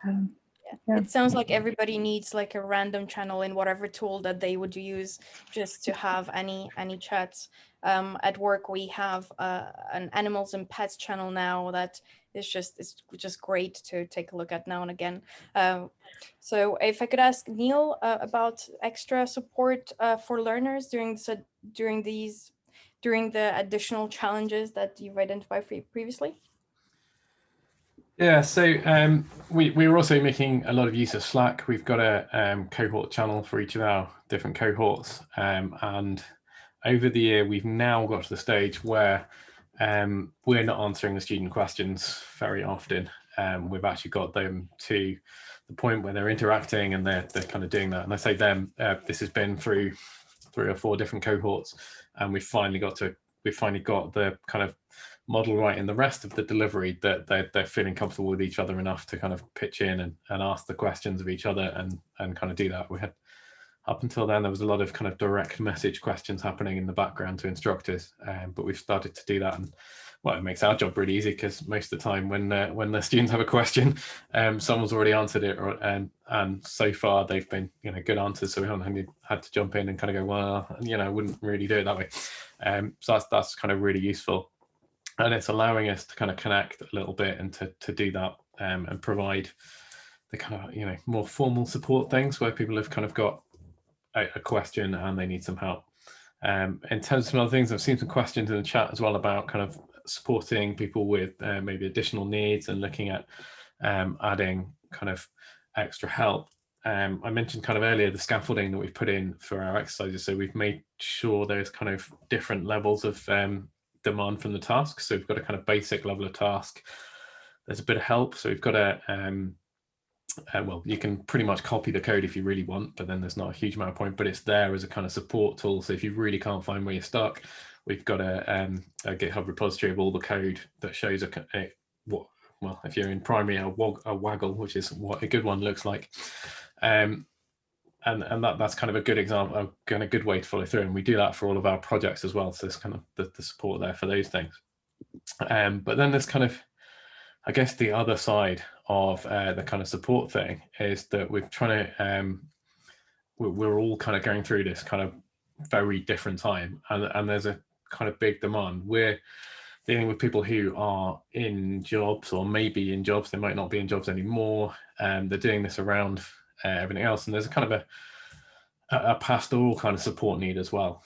Yeah. It sounds like everybody needs like a random channel in whatever tool that they would use just to have any chats. At work we have an animals and pets channel now that is just great to take a look at now and again. So if I could ask Neil about extra support for learners during the additional challenges that you've identified previously. Yeah, so we were also making a lot of use of Slack. We've got a cohort channel for each of our different cohorts, and over the year we've now got to the stage where we're not answering the student questions very often. We've actually got them to the point where they're interacting and they're kind of doing that. And I say them, this has been through 3 or 4 different cohorts, and we've finally got the kind of model right in the rest of the delivery that they're feeling comfortable with each other enough to kind of pitch in and ask the questions of each other and kind of do that. We had, up until then, there was a lot of kind of direct message questions happening in the background to instructors, but we've started to do that, and well, it makes our job really easy, because most of the time when the students have a question, someone's already answered it, and so far they've been, you know, good answers, so we haven't had to jump in and kind of go, well, you know, I wouldn't really do it that way. So that's kind of really useful. And it's allowing us to kind of connect a little bit and to do that and provide the kind of, you know, more formal support things where people have kind of got a question and they need some help. In terms of some other things, I've seen some questions in the chat as well about kind of supporting people with maybe additional needs and looking at adding kind of extra help. I mentioned kind of earlier the scaffolding that we've put in for our exercises. So we've made sure there's kind of different levels of demand from the task. So we've got a kind of basic level of task. There's a bit of help. So we've got a, well, you can pretty much copy the code if you really want, but then there's not a huge amount of point, but it's there as a kind of support tool. So if you really can't find where you're stuck, we've got a GitHub repository of all the code that shows what, well, if you're in primary, a waggle, which is what a good one looks like. And that's kind of a good example, a kind of good way to follow through. And we do that for all of our projects as well. So there's kind of the support there for those things. But then there's kind of, I guess the other side of the kind of support thing is that we're trying to, we're all kind of going through this kind of very different time, and there's a kind of big demand. We're dealing with people who are in jobs, or maybe in jobs, they might not be in jobs anymore, and they're doing this around everything else, and there's a kind of a pastoral kind of support need as well.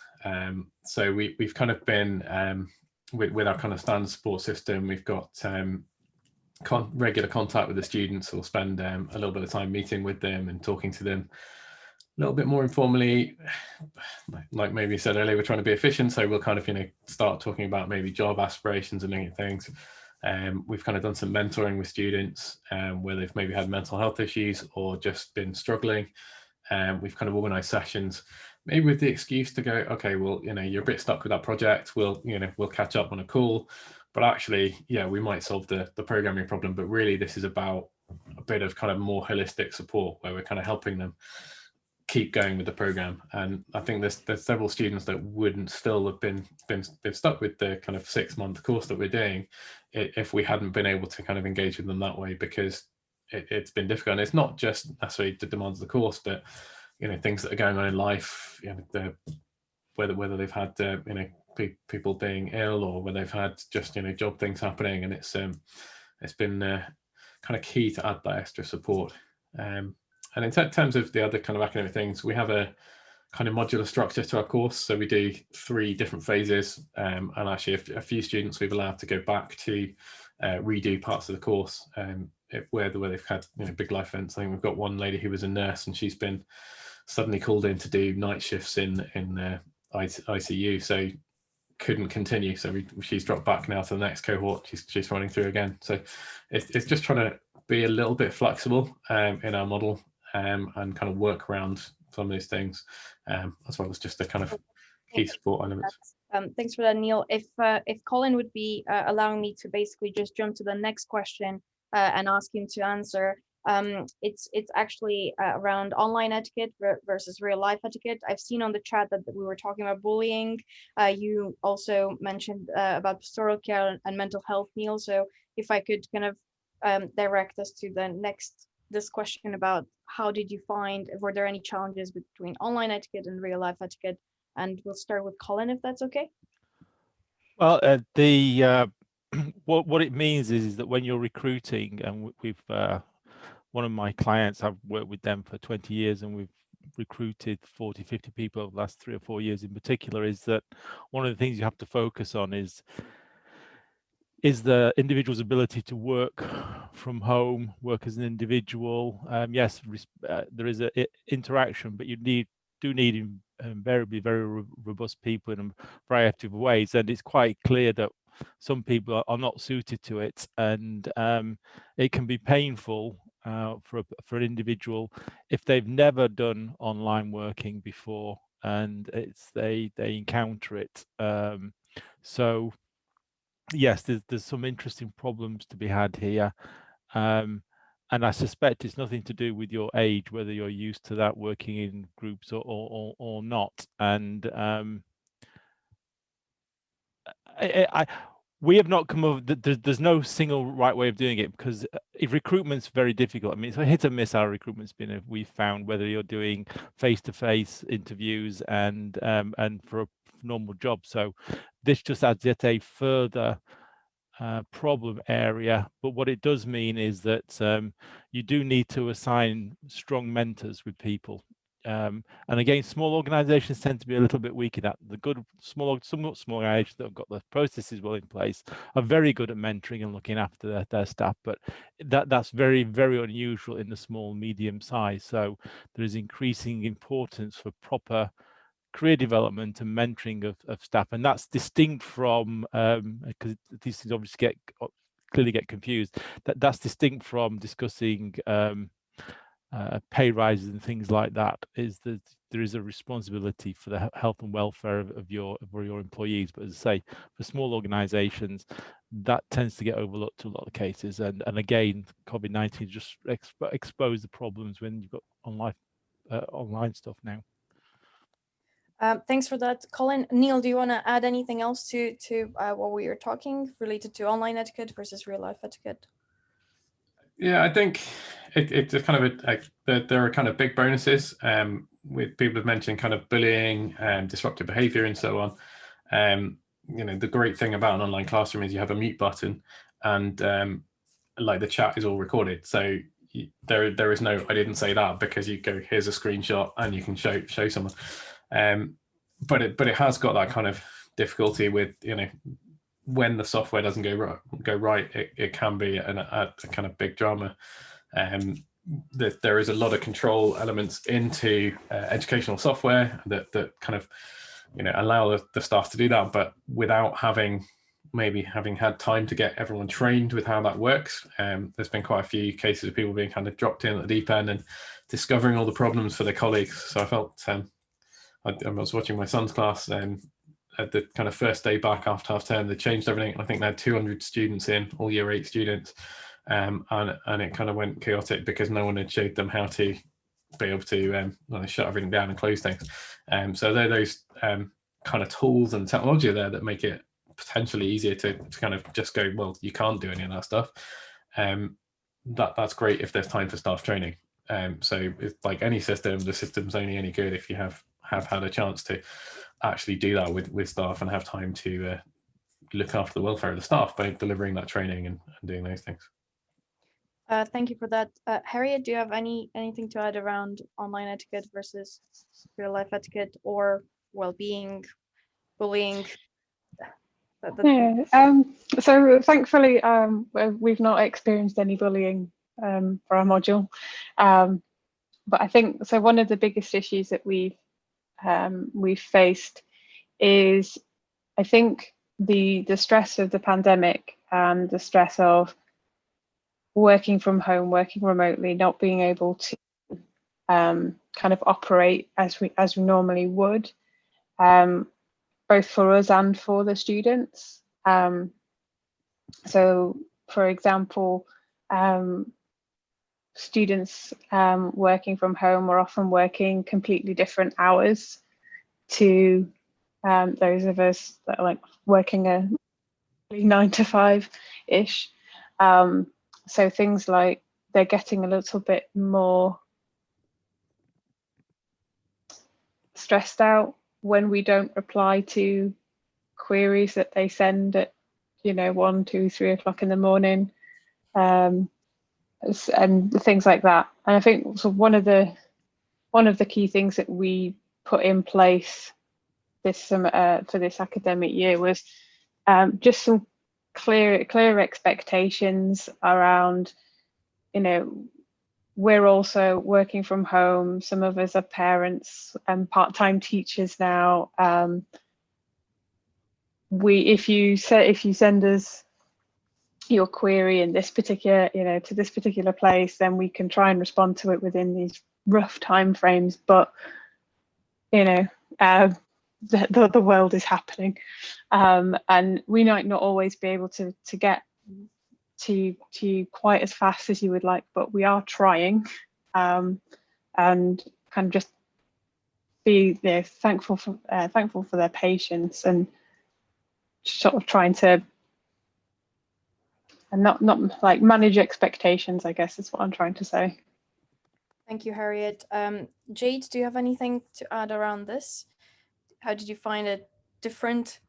So we've kind of been with our kind of standard support system, we've got regular contact with the students. We'll spend a little bit of time meeting with them and talking to them a little bit more informally. Like maybe said earlier, we're trying to be efficient, so we'll kind of, you know, start talking about maybe job aspirations and looking at things. We've kind of done some mentoring with students where they've maybe had mental health issues or just been struggling. We've kind of organized sessions, maybe with the excuse to go, okay, well, you know, you're a bit stuck with that project. We'll catch up on a call. But actually, yeah, we might solve the programming problem, but really this is about a bit of kind of more holistic support where we're kind of helping them keep going with the program. And I think there's several students that wouldn't still have been stuck with the kind of 6-month course that we're doing if we hadn't been able to kind of engage with them that way, because it's been difficult. And it's not just necessarily the demands of the course, but, you know, things that are going on in life, you know, whether they've had you know, people being ill, or where they've had just, you know, job things happening, and it's been kind of key to add that extra support. And in terms of the other kind of academic things, we have a kind of modular structure to our course. So we do 3 different phases, and actually a few students we've allowed to go back to redo parts of the course where they've had, you know, big life events. I think we've got one lady who was a nurse, and she's been suddenly called in to do night shifts in ICU, so couldn't continue, so she's dropped back now to the next cohort. She's running through again. So it's just trying to be a little bit flexible in our model and kind of work around some of these things, as well as just the kind of key support elements. Thanks for that, Neil. If Colin would be allowing me to basically just jump to the next question and ask him to answer. It's actually around online etiquette versus real life etiquette. I've seen on the chat that we were talking about bullying. You also mentioned about pastoral care and mental health, Neil. So if I could kind of direct us to this question about how did you find, were there any challenges between online etiquette and real life etiquette? And we'll start with Colin, if that's okay. Well, what it means is that when you're recruiting, and we've one of my clients, I've worked with them for 20 years, and we've recruited 40, 50 people over the last 3 or 4 years in particular, is that one of the things you have to focus on is the individual's ability to work from home, work as an individual. Yes, there is an interaction, but you do need invariably very robust people in a variety of ways. And it's quite clear that some people are not suited to it, and it can be painful for an individual if they've never done online working before, and they encounter it. So yes, there's some interesting problems to be had here, and I suspect it's nothing to do with your age, whether you're used to that working in groups or not. And we have not come up. There's no single right way of doing it, because if recruitment's very difficult. I mean, it's a hit and miss. Our recruitment's been, we've found, whether you're doing face-to-face interviews and for a normal job. So this just adds yet a further problem area. But what it does mean is that you do need to assign strong mentors with people. And again, small organizations tend to be a little bit weak in that. The good somewhat small organizations that have got the processes well in place are very good at mentoring and looking after their staff, but that's very, very unusual in the small, medium size. So there is increasing importance for proper career development and mentoring of staff, and that's distinct from, because these things obviously clearly get confused, that's distinct from discussing pay rises and things like that. Is that there is a responsibility for the health and welfare of your employees, but as I say, for small organizations that tends to get overlooked in a lot of cases, and again, COVID-19 just exposed the problems when you've got online stuff now. Thanks for that, Colin. Neil, do you want to add anything else to what we were talking related to online etiquette versus real life etiquette? Yeah, I think it's kind of there are kind of big bonuses with people have mentioned kind of bullying and disruptive behavior and so on. You know, the great thing about an online classroom is you have a mute button, and like the chat is all recorded. So there is no I didn't say that, because you go, here's a screenshot and you can show someone. But it has got that kind of difficulty with, you know, when the software doesn't go right, it can be a kind of big drama. There is a lot of control elements into educational software that kind of, you know, allow the staff to do that, but without having had time to get everyone trained with how that works. There's been quite a few cases of people being kind of dropped in at the deep end and discovering all the problems for their colleagues. So I felt I was watching my son's class at the kind of first day back after half term. They changed everything. I think they had 200 students in, all year 8 students, and it kind of went chaotic because no one had showed them how to be able to shut everything down and close things. So there are those kind of tools and technology there that make it potentially easier to kind of just go, well, you can't do any of that stuff. That's great if there's time for staff training. So it's like any system, the system's only any good if you have had a chance to actually do that with staff and have time to look after the welfare of the staff by delivering that training and doing those things. Thank you for that. Harriet, do you have anything to add around online etiquette versus real life etiquette, or well-being, bullying? Yeah, so thankfully we've not experienced any bullying for our module, but I think so one of the biggest issues that we've faced is, I think, the stress of the pandemic and the stress of working from home, working remotely, not being able to kind of operate as we normally would, both for us and for the students. So, for example, students working from home are often working completely different hours to those of us that are like working a 9 to 5-ish. So things like they're getting a little bit more stressed out when we don't reply to queries that they send at 1, 2, 3 o'clock in the morning, and things like that. And I think so one of the key things that we put in place this for this academic year was just some clear expectations around, we're also working from home. Some of us are parents and part-time teachers now. If you send us your query in this particular, to this particular place, then we can try and respond to it within these rough time frames. But the world is happening, and we might not always be able to get to you quite as fast as you would like, but we are trying, and kind of just be thankful for their patience and sort of trying to not like manage expectations, I guess is what I'm trying to say. Thank you, Harriet. Jade, do you have anything to add around this? How did you find it different?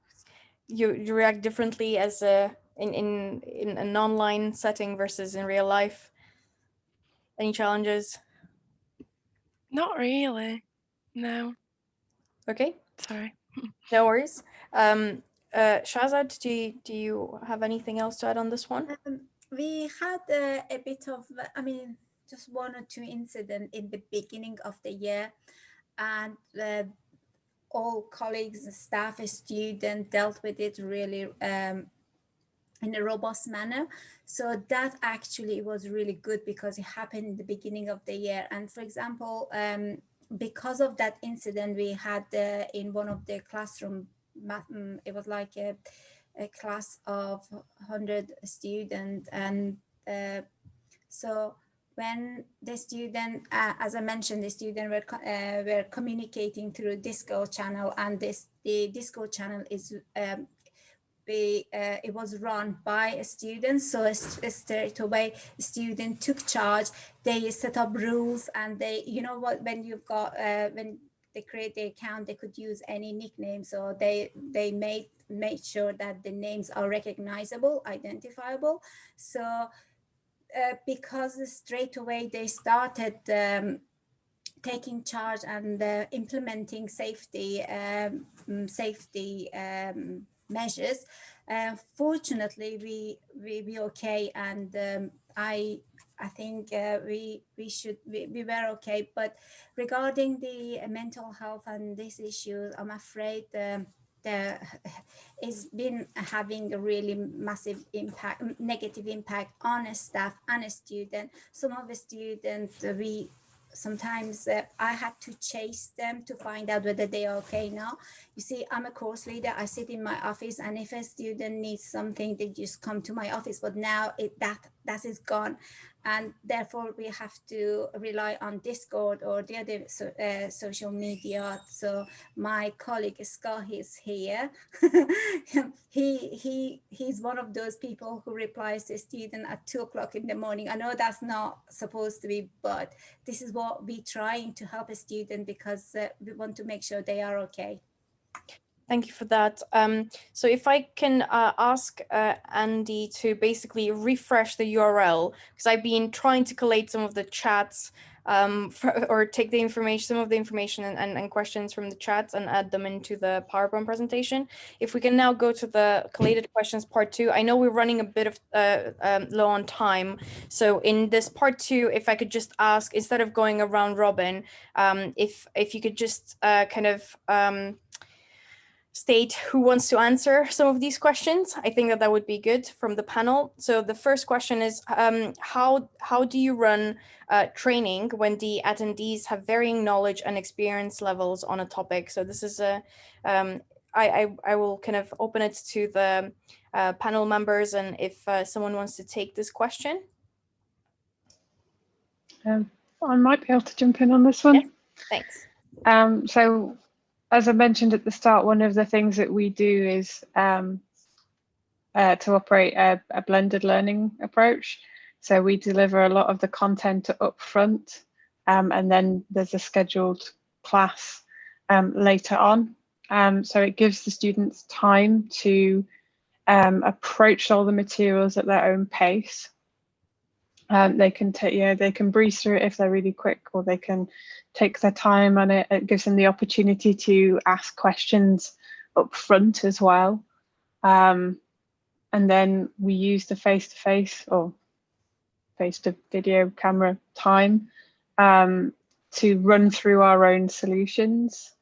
You react differently as in an online setting versus in real life? Any challenges? Not really. No, Okay, sorry. no worries. Shahzad, do you have anything else to add on this one? We had a bit of, I mean, just one or two incidents in the beginning of the year, and all colleagues, staff, students dealt with it really in a robust manner. So that actually was really good because it happened in the beginning of the year. And for example, because of that incident, we had in one of the classroom, it was like a class of 100 students. And so when the student, as I mentioned, the student were communicating through Disco channel, and the Disco channel is it was run by a student, so straight away student took charge. They set up rules, and they, you know what, when you've got when they create the account, they could use any nickname, so they made sure that the names are recognizable, identifiable. So because straight away they started taking charge and implementing safety measures. Fortunately, we okay, and I think we were okay. But regarding the mental health and this issue, I'm afraid it's been having a really massive impact, negative impact on a staff and a student. Some of the students sometimes I had to chase them to find out whether they are okay now. You see, I'm a course leader. I sit in my office, and if a student needs something, they just come to my office. But now that is gone, and therefore we have to rely on Discord or the other social media. So my colleague Scott is here. He's one of those people who replies to a student at 2 o'clock in the morning. I know that's not supposed to be, but this is what we're trying to help a student, because we want to make sure they are okay. Thank you for that. So if I can ask Andy to basically refresh the URL, because I've been trying to collate some of the chats or take the information, some of the information and questions from the chats and add them into the PowerPoint presentation. If we can now go to the collated questions part 2. I know we're running a bit of low on time. So in this part 2, if I could just ask, instead of going around robin, if you could just kind of state who wants to answer some of these questions. I think that would be good from the panel. So the first question is, how do you run training when the attendees have varying knowledge and experience levels on a topic? So this is I will kind of open it to the panel members, and if someone wants to take this question. I might be able to jump in on this one. Yes, thanks. So as I mentioned at the start, one of the things that we do is to operate a blended learning approach. So we deliver a lot of the content up front, and then there's a scheduled class later on. So it gives the students time to approach all the materials at their own pace. They can breeze through it if they're really quick, or they can take their time on it. It gives them the opportunity to ask questions up front as well. And then we use the face-to-face or face-to-video camera time to run through our own solutions.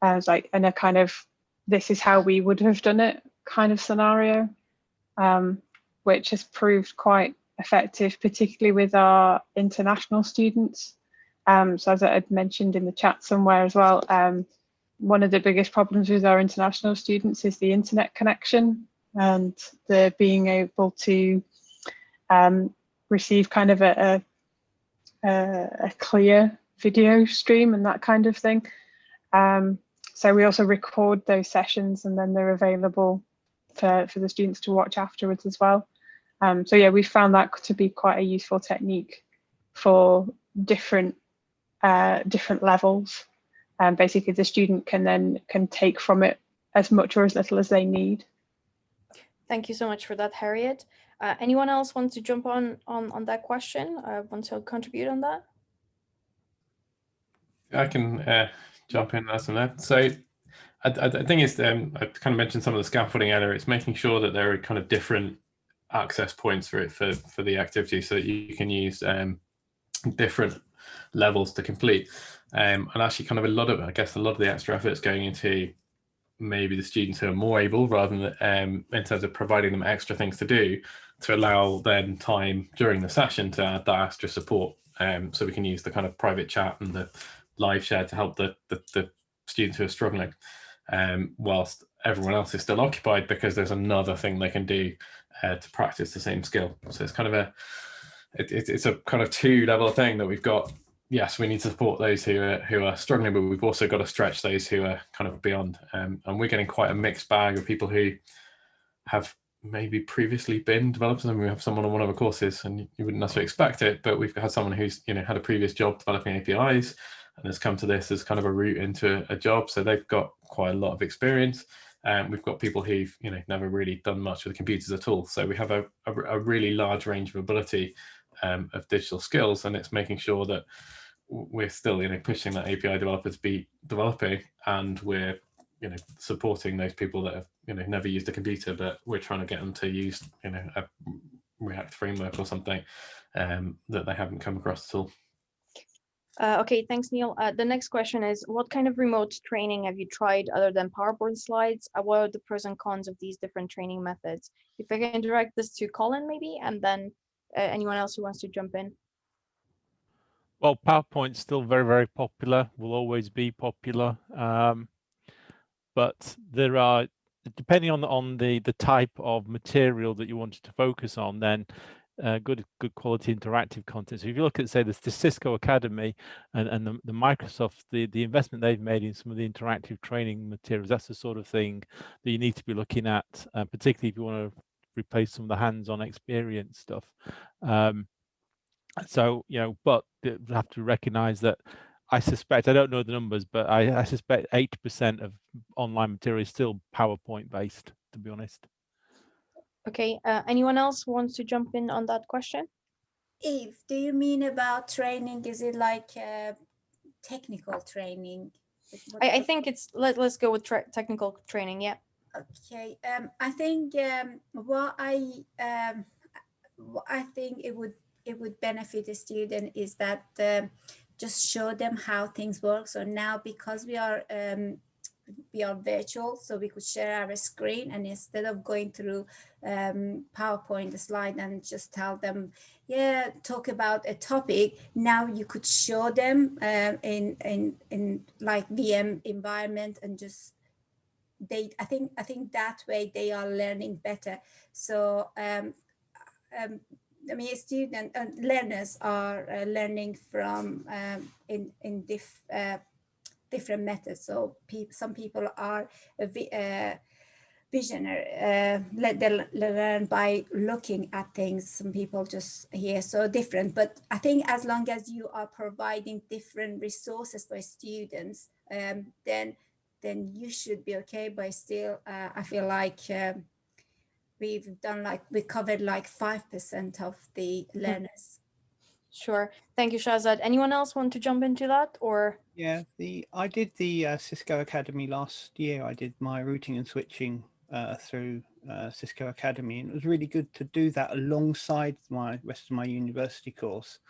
Like in a kind of, this is how we would have done it kind of scenario, which has proved quite effective, particularly with our international students. So as I had mentioned in the chat somewhere as well, one of the biggest problems with our international students is the internet connection, and the being able to receive kind of a clear video stream and that kind of thing. So we also record those sessions, and then they're available for the students to watch afterwards as well. So yeah, we found that to be quite a useful technique for different levels. Basically, the student can take from it as much or as little as they need. Thank you so much for that, Harriet. Anyone else want to jump on that question? Want to contribute on that? I can jump in as from there. So I think it's I kind of mentioned some of the scaffolding earlier. It's making sure that there are kind of different access points for it for the activity, so that you can use different levels to complete. And actually, kind of a lot of the extra effort is going into maybe the students who are more able, rather than in terms of providing them extra things to do, to allow them time during the session to add that extra support. So we can use the kind of private chat and the live share to help the students who are struggling, whilst everyone else is still occupied because there's another thing they can do to practice the same skill. So it's kind of it's a kind of two-level thing that we've got. Yes, we need to support those who are struggling, but we've also got to stretch those who are kind of beyond. And we're getting quite a mixed bag of people who have maybe previously been developers. And we have someone on one of our courses, and you wouldn't necessarily expect it, but we've had someone who's had a previous job developing APIs and has come to this as kind of a route into a job. So they've got quite a lot of experience. We've got people who've never really done much with computers at all. So we have a really large range of ability of digital skills, and it's making sure that we're still pushing that API developers be developing, and we're supporting those people that have never used a computer, but we're trying to get them to use a React framework or something that they haven't come across at all. Okay, thanks, Neil. The next question is, what kind of remote training have you tried other than PowerPoint slides? What are the pros and cons of these different training methods? If I can direct this to Colin, maybe, and then anyone else who wants to jump in. Well, PowerPoint's still very, very popular, will always be popular. But there are, depending on the type of material that you wanted to focus on, then good quality interactive content. So if you look at, say, the Cisco Academy and the Microsoft, the investment they've made in some of the interactive training materials, that's the sort of thing that you need to be looking at, particularly if you want to replace some of the hands-on experience stuff. So, but you have to recognize that I suspect, I don't know the numbers, but I suspect 80% of online material is still PowerPoint based, to be honest. Okay, anyone else wants to jump in on that question? Eve, do you mean about training? Is it like technical training? I think it's, let's go with technical training, yeah. Okay, I think what I think it would benefit the student is that just show them how things work. So now, because we are virtual, so we could share our screen, and instead of going through PowerPoint the slide and just tell them, yeah, talk about a topic, now you could show them in like VM environment, and just I think that way they are learning better. So I mean, students and learners are learning from in different methods. So some people are visionary, they learn by looking at things. Some people just hear, so different. But I think as long as you are providing different resources for students, then you should be okay. But still, I feel like we covered like 5% of the learners. Sure. Thank you, Shahzad. Anyone else want to jump into that, or? Yeah, I did the Cisco Academy last year. I did my routing and switching through Cisco Academy, and it was really good to do that alongside my rest of my university course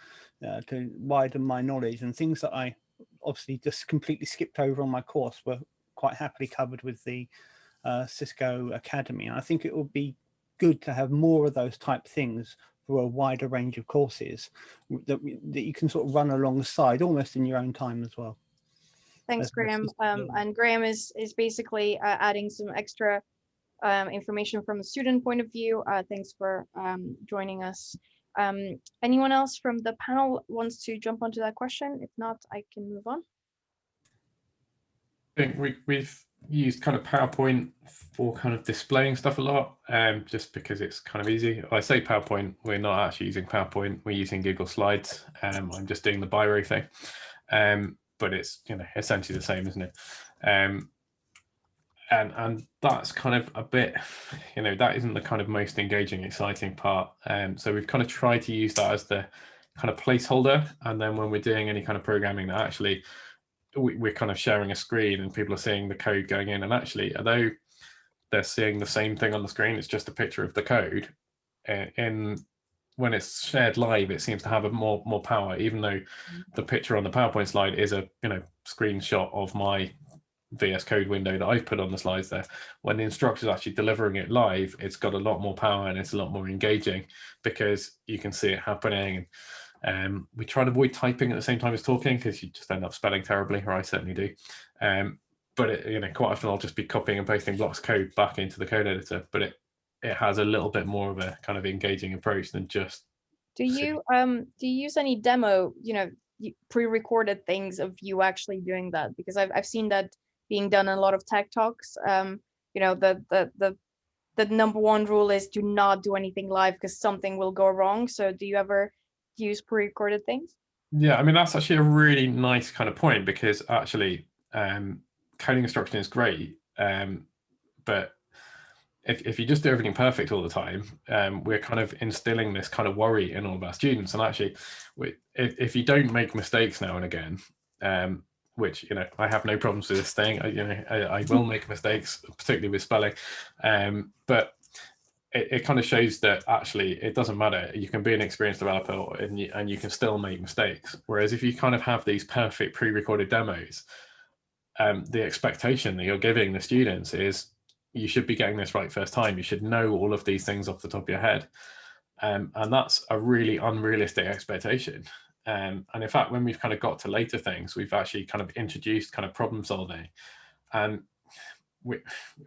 to widen my knowledge, and things that I obviously just completely skipped over on my course were quite happily covered with the Cisco Academy. And I think it would be good to have more of those type things for a wider range of courses that you can sort of run alongside, almost in your own time as well. Thanks, Graham. And Graham is basically adding some extra information from a student point of view. Thanks for joining us. Anyone else from the panel wants to jump onto that question? If not, I can move on. I think we've used kind of PowerPoint for kind of displaying stuff a lot, just because it's kind of easy. I say PowerPoint, we're not actually using PowerPoint, we're using Google Slides. I'm just doing the biro thing, but it's essentially the same, isn't it? And that's kind of a bit, that isn't the kind of most engaging, exciting part. So we've kind of tried to use that as the kind of placeholder, and then when we're doing any kind of programming that actually we're kind of sharing a screen and people are seeing the code going in, and actually, although they're seeing the same thing on the screen, it's just a picture of the code. And when it's shared live, it seems to have a more power, even though the picture on the PowerPoint slide is a screenshot of my VS Code window that I've put on the slides there. When the instructor's actually delivering it live, it's got a lot more power and it's a lot more engaging because you can see it happening. And we try to avoid typing at the same time as talking because you just end up spelling terribly, or I certainly do. But quite often I'll just be copying and pasting blocks of code back into the code editor, but it has a little bit more of a kind of engaging approach than just. Do you use any demo, pre-recorded things of you actually doing that? Because I've seen that being done in a lot of tech talks. The number one rule is do not do anything live because something will go wrong. So do you ever use pre-recorded things? Yeah, I mean, that's actually a really nice kind of point, because actually coding instruction is great, but if you just do everything perfect all the time, we're kind of instilling this kind of worry in all of our students. And actually, if you don't make mistakes now and again, which I have no problems with this thing, I will make mistakes, particularly with spelling, but it kind of shows that actually it doesn't matter. You can be an experienced developer and you can still make mistakes. Whereas if you kind of have these perfect pre-recorded demos, the expectation that you're giving the students is you should be getting this right first time. You should know all of these things off the top of your head. And that's a really unrealistic expectation. And in fact, when we've kind of got to later things, we've actually kind of introduced kind of problem solving. And we're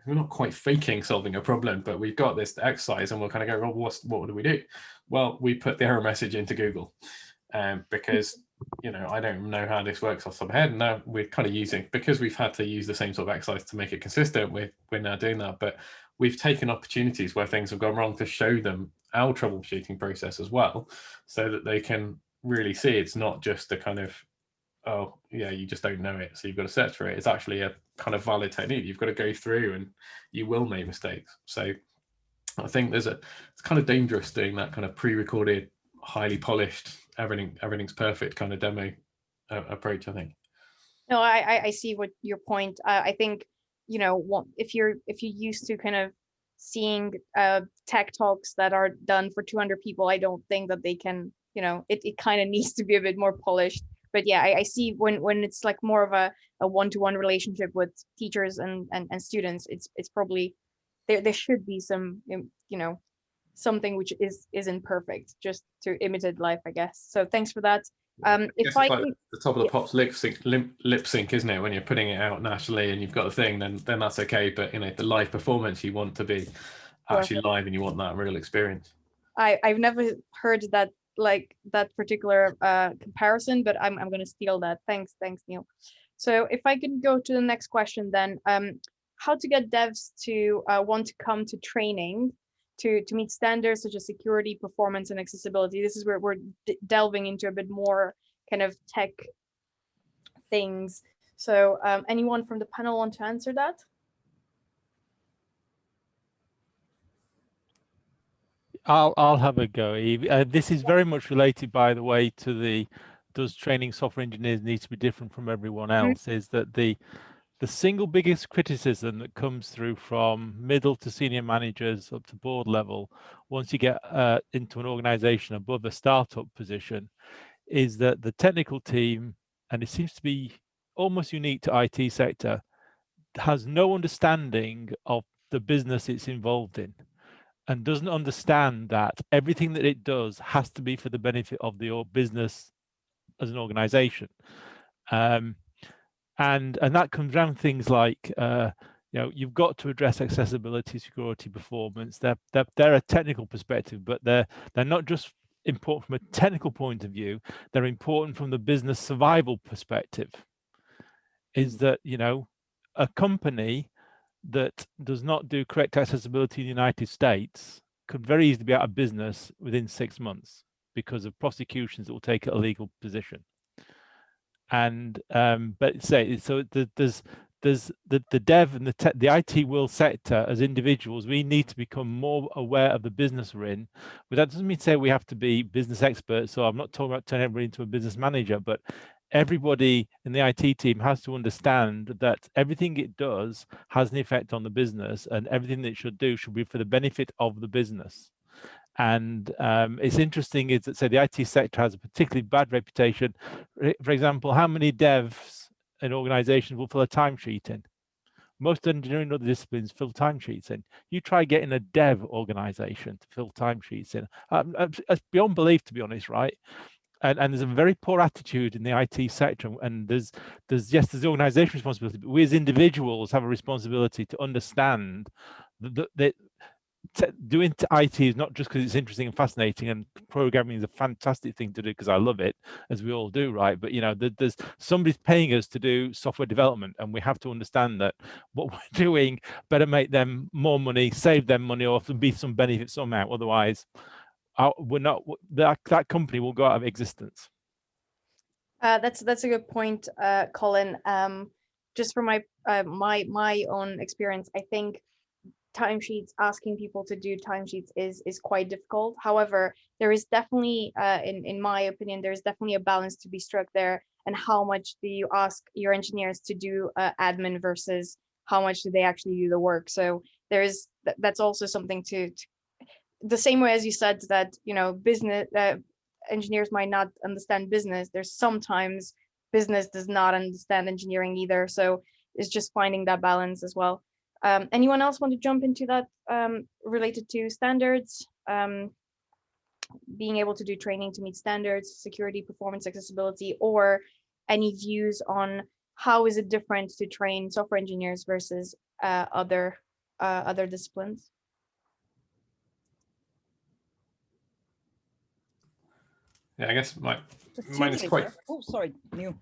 not quite faking solving a problem, but we've got this exercise and we'll kind of go, well, what do we do? Well, we put the error message into Google because, I don't know how this works off the top of my head. And now we're kind of using, because we've had to use the same sort of exercise to make it consistent, we're now doing that. But we've taken opportunities where things have gone wrong to show them our troubleshooting process as well, so that they can really see it's not just a kind of, oh yeah, you just don't know it, so you've got to search for it. It's actually a kind of valid technique. You've got to go through and you will make mistakes. So I think it's kind of dangerous doing that kind of pre-recorded, highly polished, everything's perfect kind of demo approach, I think. No, I see what your point. I think, if you're used to kind of seeing tech talks that are done for 200 people, I don't think that they can, it kind of needs to be a bit more polished. But yeah, I see when it's like more of a one-to-one relationship with teachers and students, it's probably there should be some, something which isn't perfect, just to imitate life, I guess. So thanks for that. If I like can, the top of the pops lip sync, isn't it? When you're putting it out nationally and you've got a thing, then that's okay. But the live performance, you want to be actually live and you want that real experience. I've never heard that, like that particular comparison, but I'm going to steal that. Thanks, Neil. So if I can go to the next question, then how to get devs to want to come to training to meet standards such as security, performance, and accessibility. This is where we're delving into a bit more kind of tech things. So anyone from the panel want to answer that? I'll have a go, Eve. This is very much related, by the way, to does training software engineers need to be different from everyone else? Is that the single biggest criticism that comes through from middle to senior managers up to board level, once you get into an organization above a startup position, is that the technical team, and it seems to be almost unique to IT sector, has no understanding of the business it's involved in, and doesn't understand that everything that it does has to be for the benefit of your business as an organization. And that comes around things like, you've got to address accessibility, security, performance. They're a technical perspective, but they're not just important from a technical point of view. They're important from the business survival perspective. Is that, a company that does not do correct accessibility in the United States could very easily be out of business within 6 months because of prosecutions that will take a legal position. And but say so there's the dev and the IT world sector as individuals, we need to become more aware of the business we're in. But that doesn't mean to say we have to be business experts. So I'm not talking about turning everybody into a business manager, but everybody in the IT team has to understand that everything it does has an effect on the business, and everything that it should do should be for the benefit of the business. And it's interesting is that, say, the IT sector has a particularly bad reputation. For example, how many devs in organizations will fill a timesheet in? Most engineering other disciplines fill timesheets in. You try getting a dev organization to fill timesheets in. It's beyond belief, to be honest, right? And there's a very poor attitude in the IT sector, and there's the organization responsibility, but we as individuals have a responsibility to understand that doing IT is not just because it's interesting and fascinating, and programming is a fantastic thing to do because I love it, as we all do, right? But there's somebody's paying us to do software development, and we have to understand that what we're doing better make them more money, save them money, or be some benefit somehow. Otherwise, we're not, that company will go out of existence. That's a good point, Colin. Just from my own experience, I think timesheets, asking people to do timesheets is quite difficult. However, there is definitely, in my opinion, there is definitely a balance to be struck there. And how much do you ask your engineers to do admin versus how much do they actually do the work? So that's also something to the same way as you said that, business engineers might not understand business. There's sometimes business does not understand engineering either. So it's just finding that balance as well. Anyone else want to jump into that related to standards, being able to do training to meet standards, security, performance, accessibility, or any views on how is it different to train software engineers versus other disciplines? Yeah, I guess mine's quite. Oh, sorry, Neil.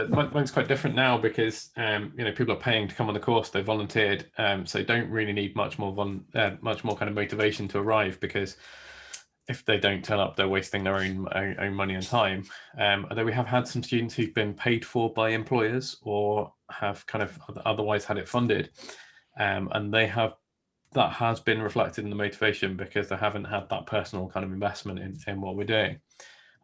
Mine's quite different now because people are paying to come on the course. They volunteered, so don't really need much more kind of motivation to arrive, because if they don't turn up, they're wasting their own money and time. Although we have had some students who've been paid for by employers or have kind of otherwise had it funded, and that has been reflected in the motivation because they haven't had that personal kind of investment in what we're doing.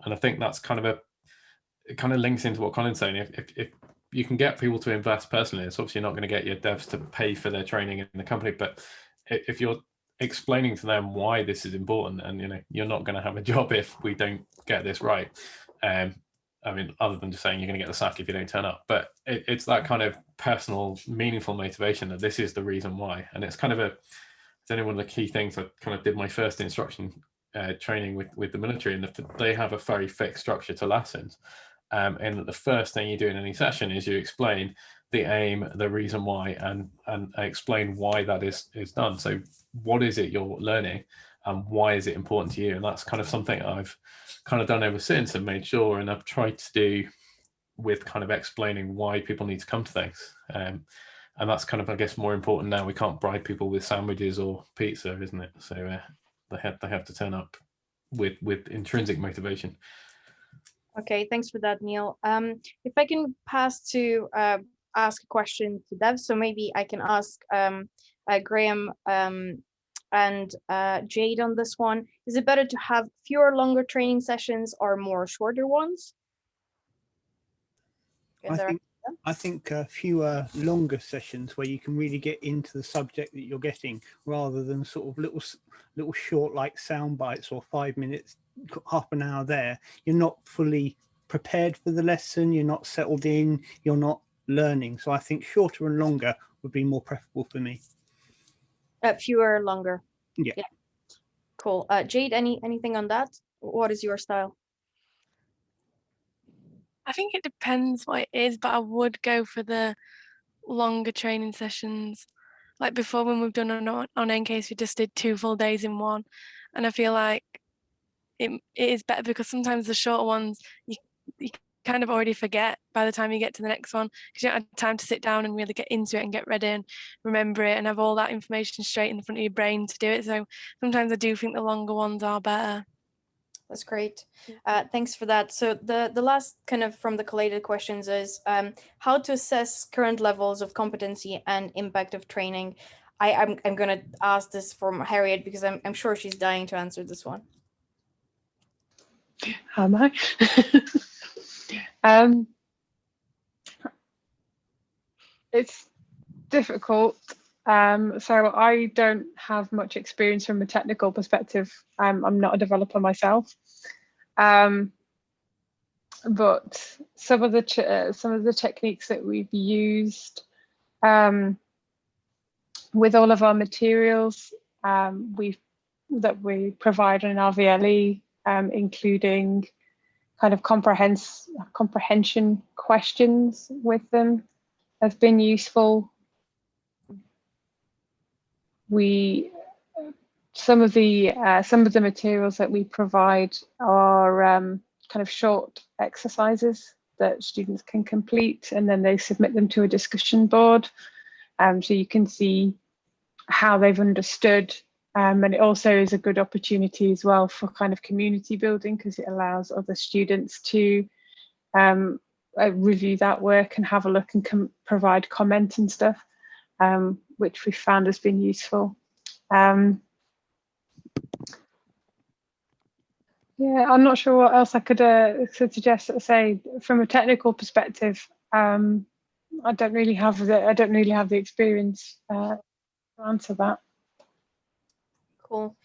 And I think that's it kind of links into what Colin's saying. If you can get people to invest personally, it's obviously not going to get your devs to pay for their training in the company, but if you're explaining to them why this is important, and you're not going to have a job if we don't get this right. I mean, other than just saying you're going to get the sack if you don't turn up, but it's that kind of personal, meaningful motivation that this is the reason why. And it's kind of it's only one of the key things. I kind of did my first instruction training with the military, and they have a very fixed structure to lessons. And the first thing you do in any session is you explain the aim, the reason why, and explain why that is done. So what is it you're learning, and why is it important to you? And that's kind of something I've kind of done ever since, and made sure, and I've tried to do with kind of explaining why people need to come to things. And that's kind of, I guess, more important now. We can't bribe people with sandwiches or pizza, isn't it? So they have to turn up with intrinsic motivation. Okay, thanks for that, Neil. If I can pass to ask a question to Dev, so maybe I can ask Graham and Jade on this one. Is it better to have fewer longer training sessions or more shorter ones? I think fewer longer sessions where you can really get into the subject that you're getting, rather than sort of little short like sound bites or 5 minutes, half an hour there. You're not fully prepared for the lesson, you're not settled in, you're not learning. So I think shorter and longer would be more preferable for me. Fewer, longer. Yeah. Cool. Jade, anything on that? What is your style? I think it depends what it is, but I would go for the longer training sessions. Like before, when we've done on NCASE, we just did 2 full days in one. And I feel like it is better because sometimes the shorter ones, you kind of already forget by the time you get to the next one, because you don't have time to sit down and really get into it and get ready and remember it and have all that information straight in the front of your brain to do it. So sometimes I do think the longer ones are better. That's great. Thanks for that. So the last kind of from the collated questions is how to assess current levels of competency and impact of training. I'm going to ask this from Harriet because I'm sure she's dying to answer this one. Am I? It's difficult. So I don't have much experience from a technical perspective. I'm not a developer myself. But some of the techniques that we've used with all of our materials that we provide in our VLE, including kind of comprehension questions with them, have been useful. Some of the materials that we provide are kind of short exercises that students can complete, and then they submit them to a discussion board, so you can see how they've understood, and it also is a good opportunity as well for kind of community building, because it allows other students to review that work and have a look and provide comment and stuff, which we found has been useful. Yeah, I'm not sure what else I could suggest. Say from a technical perspective, I don't really have the experience to answer that. Cool.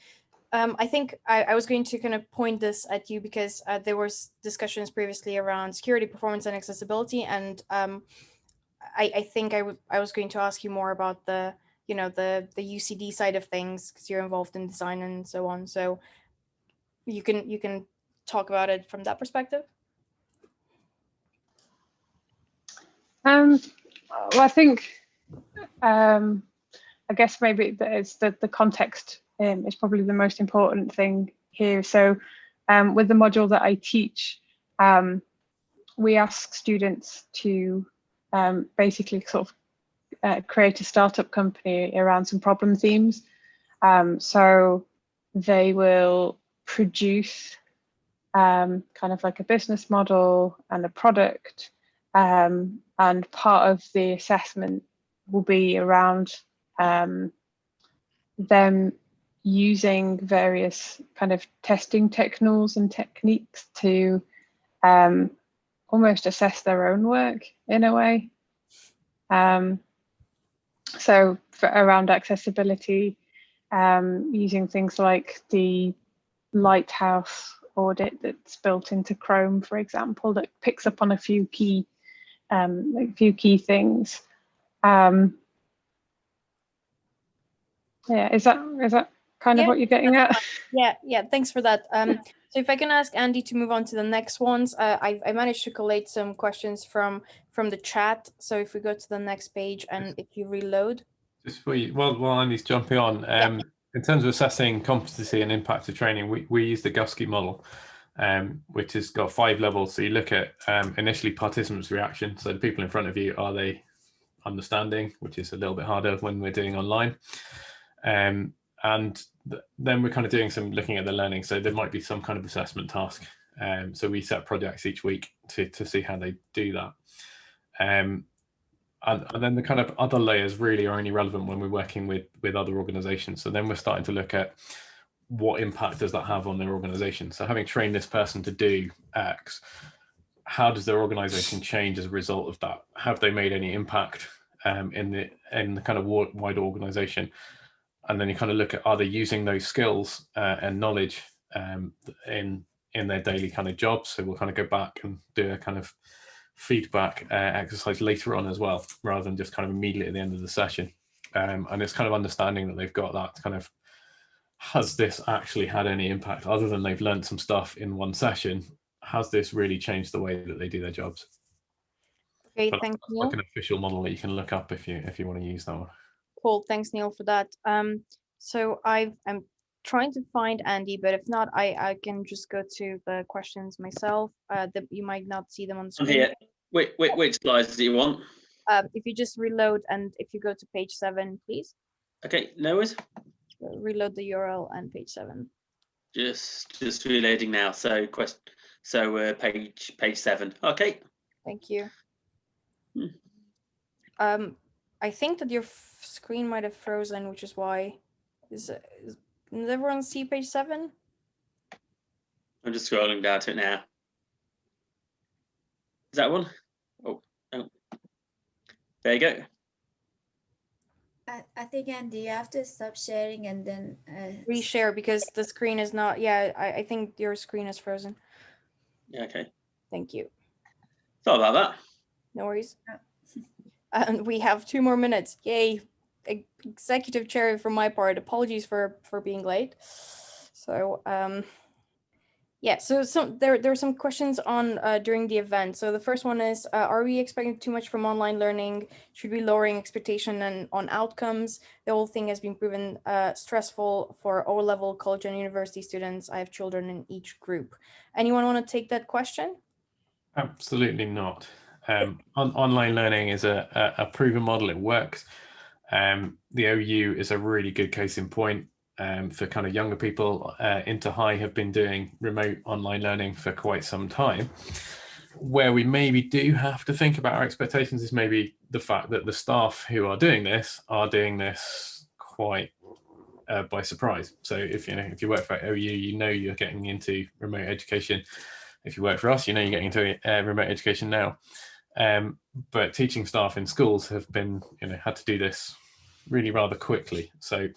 I think I was going to kind of point this at you because there was discussions previously around security, performance, and accessibility, and I think I was going to ask you more about the UCD side of things, because you're involved in design and so on. So you can talk about it from that perspective. Well, I think I guess maybe it's the context is probably the most important thing here. So with the module that I teach, we ask students to basically sort of create a startup company around some problem themes. So they will produce kind of like a business model and a product, and part of the assessment will be around them using various kind of testing techniques and techniques to almost assess their own work in a way. So around accessibility, using things like the Lighthouse audit that's built into Chrome, for example, that picks up on a few key things. Yeah, is that kind of what you're getting at? Yeah, thanks for that. So if I can ask Andy to move on to the next ones, I managed to collate some questions from the chat. So if we go to the next page and if you reload. Just for you, while Andy's jumping on, in terms of assessing competency and impact of training, we use the Gusky model, which has got 5 levels. So you look at initially participants' reaction. So the people in front of you, are they understanding, which is a little bit harder when we're doing online. And then we're kind of doing some looking at the learning. So there might be some kind of assessment task. So we set projects each week to see how they do that. And then the kind of other layers really are only relevant when we're working with other organizations. So then we're starting to look at what impact does that have on their organization. So having trained this person to do X, how does their organization change as a result of that? Have they made any impact in the kind of wider organization? And then you kind of look at, are they using those skills and knowledge in their daily kind of jobs? So we'll kind of go back and do a kind of feedback exercise later on as well, rather than just kind of immediately at the end of the session. And it's kind of understanding that they've got that kind of, has this actually had any impact other than they've learned some stuff in one session? Has this really changed the way that they do their jobs? Okay, thanks, Neil. Like an official model that you can look up if you want to use that one. Cool, thanks, Neil, for that. So I'm trying to find Andy, but if not, I can just go to the questions myself. That you might not see them on the screen. Yeah. Which slides do you want? If you just reload and if you go to page 7, please. Okay, no worries. Reload the URL and page 7. Just reloading now. So page 7. Okay. Thank you. I think that your screen might have frozen, which is why. Does everyone see page 7? I'm just scrolling down to it now. Is that one? Oh, oh. There you go. I think, Andy, you have to stop sharing and then Reshare because the screen is not. Yeah, I think your screen is frozen. Yeah, okay. Thank you. Sorry about that. No worries. And we have 2 more minutes. Yay. Executive chair from my part. Apologies for being late. So yeah, so there are some questions on during the event. So the first one is, are we expecting too much from online learning? Should we lowering expectation on outcomes? The whole thing has been proven stressful for O-level college and university students. I have children in each group. Anyone want to take that question? Absolutely not. Online learning is a proven model. It works. The OU is a really good case in point. For kind of younger people, Inter High have been doing remote online learning for quite some time. Where we maybe do have to think about our expectations is maybe the fact that the staff who are doing this quite by surprise. So if you work for OU, you know you're getting into remote education. If you work for us, you know you're getting into remote education now. But teaching staff in schools have been had to do this really rather quickly. So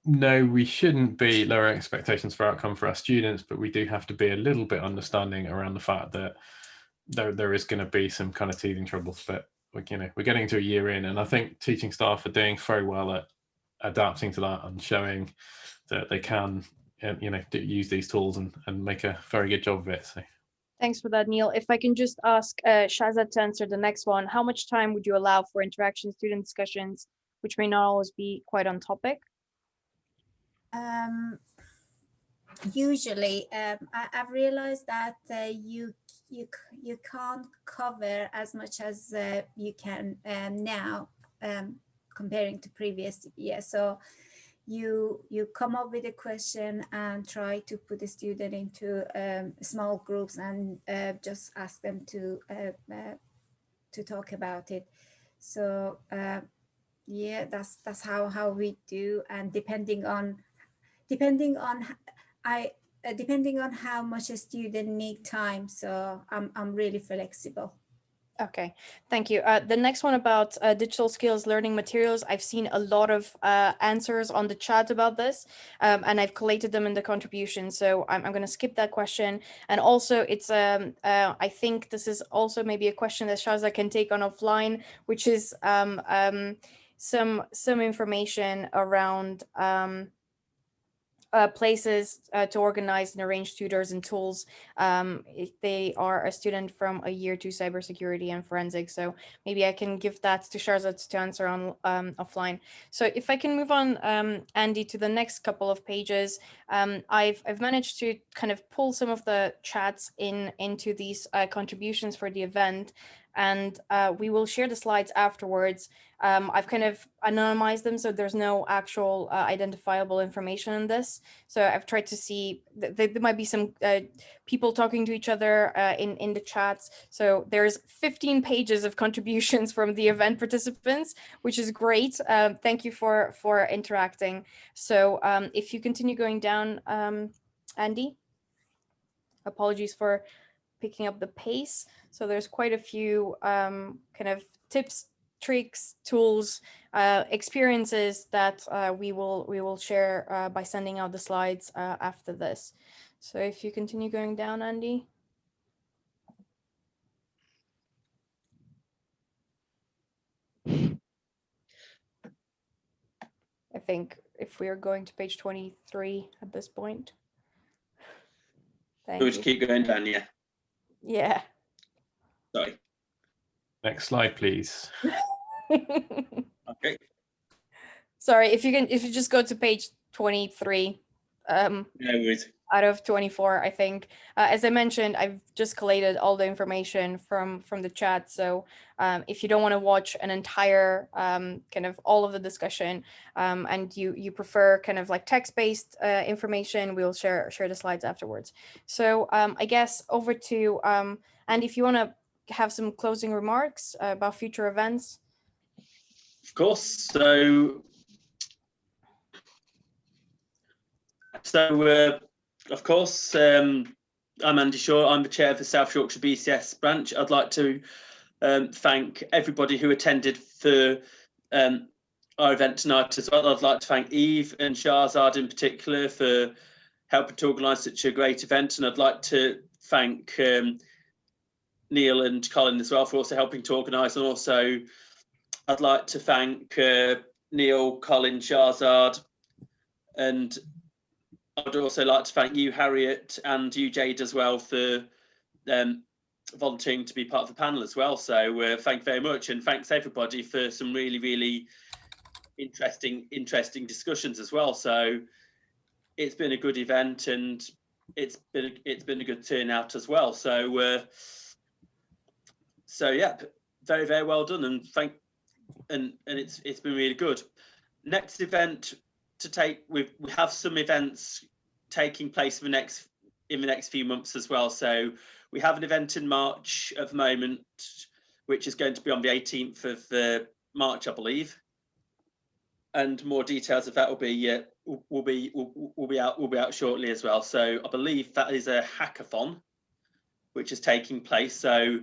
no, we shouldn't be lower expectations for outcome for our students, but we do have to be a little bit understanding around the fact that there is going to be some kind of teething troubles. But we're getting to a year in, and I think teaching staff are doing very well at adapting to that and showing that they can use these tools and make a very good job of it. So Thanks for that, Neil. If I can just ask Shazad to answer the next one, how much time would you allow for interaction student discussions, which may not always be quite on topic? Usually, I've realized that you can't cover as much as you can now, comparing to previous years. So you come up with a question and try to put the student into small groups and just ask them to talk about it. So yeah, that's how we do, and depending on how much a student need time. So I'm really flexible. Okay, thank you. The next one about digital skills learning materials. I've seen a lot of answers on the chat about this, and I've collated them in the contribution. So I'm going to skip that question. And also, it's I think this is also maybe a question that Shaza can take on offline, which is some information around places to organize and arrange tutors and tools if they are a student from a year to cybersecurity and forensics. So maybe I can give that to Sharzad to answer on offline. So if I can move on, Andy, to the next couple of pages, I've managed to kind of pull some of the chats into these contributions for the event, and we will share the slides afterwards. I've kind of anonymized them, so there's no actual identifiable information in this. So I've tried to see there might be some people talking to each other in the chats. So there's 15 pages of contributions from the event participants, which is great. Thank you for interacting. So if you continue going down, Andy, apologies for picking up the pace. So there's quite a few kind of tips, tricks, tools, experiences that we will share by sending out the slides after this. So if you continue going down, Andy. I think if we are going to page 23 at this point. Thank We you. just keep going down, yeah. Yeah. Sorry. next slide, please. Okay. Sorry, if you just go to page 23. No worries. Out of 24, I think. As I mentioned, I've just collated all the information from the chat. So if you don't want to watch an entire kind of all of the discussion and you prefer kind of like text-based information, we'll share the slides afterwards. So I guess over to Andy, if you want to have some closing remarks about future events. Of course. So of course, I'm Andy Shaw. I'm the chair of the South Yorkshire BCS branch. I'd like to thank everybody who attended for our event tonight as well. I'd like to thank Eve and Shahzad in particular for helping to organise such a great event, and I'd like to thank Neil and Colin as well for also helping to organise. And also I'd like to thank Neil, Colin, Shahzad, and I'd also like to thank you, Harriet, and you, Jade, as well, for volunteering to be part of the panel as well. So thank you very much, and thanks everybody for some really, really interesting discussions as well. So it's been a good event, and it's been a good turnout as well. So yeah, very, very well done, and it's been really good. Next event to take, we have some events taking place in the next few months as well. So we have an event in March at the moment, which is going to be on the 18th of March, I believe, and more details of that will be out shortly as well. So I believe that is a hackathon which is taking place. So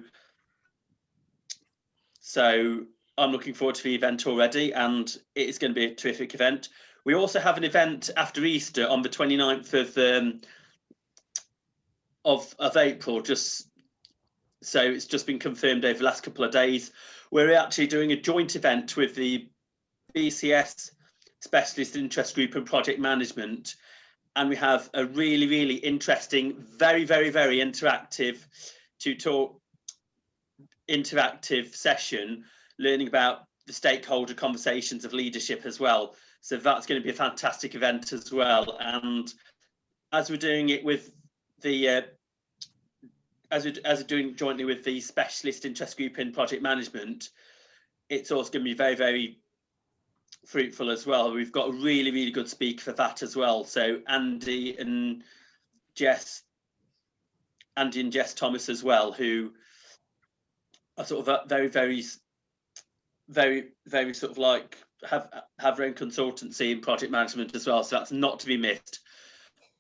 I'm looking forward to the event already, and it is going to be a terrific event. We also have an event after Easter on the 29th of April, so it's just been confirmed over the last couple of days. We're actually doing a joint event with the BCS Specialist Interest Group and Project Management, and we have a really, really interesting, very, very, very interactive session learning about the stakeholder conversations of leadership as well. So that's going to be a fantastic event as well. And as we're doing it with the as we're doing jointly with the Specialist Interest Group in Project Management, it's also going to be very, very fruitful as well. We've got a really, really good speaker for that as well. So Andy and Jess Thomas as well, who are sort of very, very, very, very sort of like have their own consultancy in project management as well. So that's not to be missed.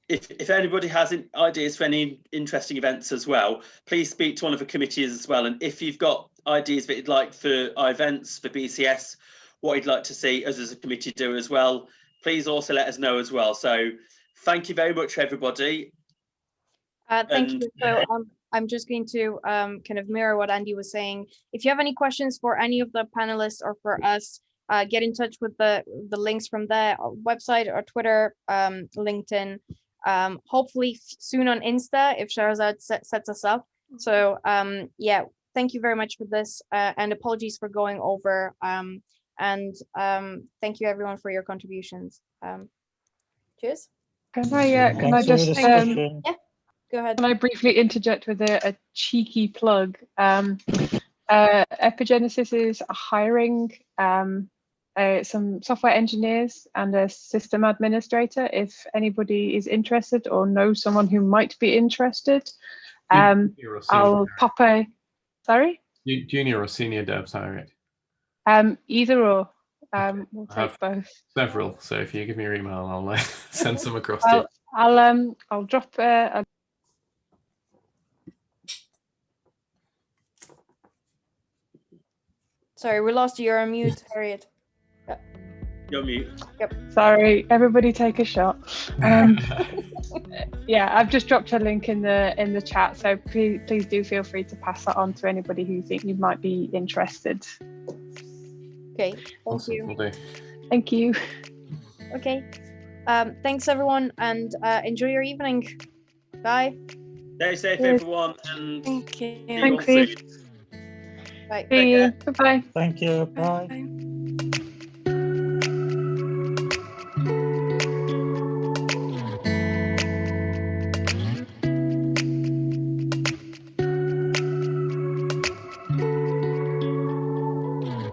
If anybody has ideas for any interesting events as well, please speak to one of the committees as well. And if you've got ideas that you'd like for our events for BCS, what you'd like to see us as a committee do as well, please also let us know as well. So thank you very much, everybody. Thank you. So I'm just going to kind of mirror what Andy was saying. If you have any questions for any of the panelists or for us, get in touch with the links from the website or Twitter, LinkedIn, hopefully soon on Insta if Shahrazad sets us up. So yeah, thank you very much for this, and apologies for going over, and thank you everyone for your contributions. Cheers. Can I just yeah, go ahead. Can I briefly interject with a cheeky plug? Epigenesis is hiring some software engineers and a system administrator. If anybody is interested or knows someone who might be interested, I'll pop a, sorry? Junior or senior devs, Harriet? Either or. We'll take both. Several. So if you give me your email, I'll send some across to you. I'll drop a Sorry, we lost you. You're on mute, Harriet. You're mute. Yep. Sorry, everybody take a shot. Yeah, I've just dropped a link in the chat, so please do feel free to pass that on to anybody who you think you might be interested. Okay, thank Awesome. you. Will do. Thank you. Okay, thanks everyone, and enjoy your evening. Bye. Stay safe, Yes. everyone, and Thank you. see you all Thanks, Eve. soon. Bye. See you. Bye-bye. Thank you. Bye. Bye.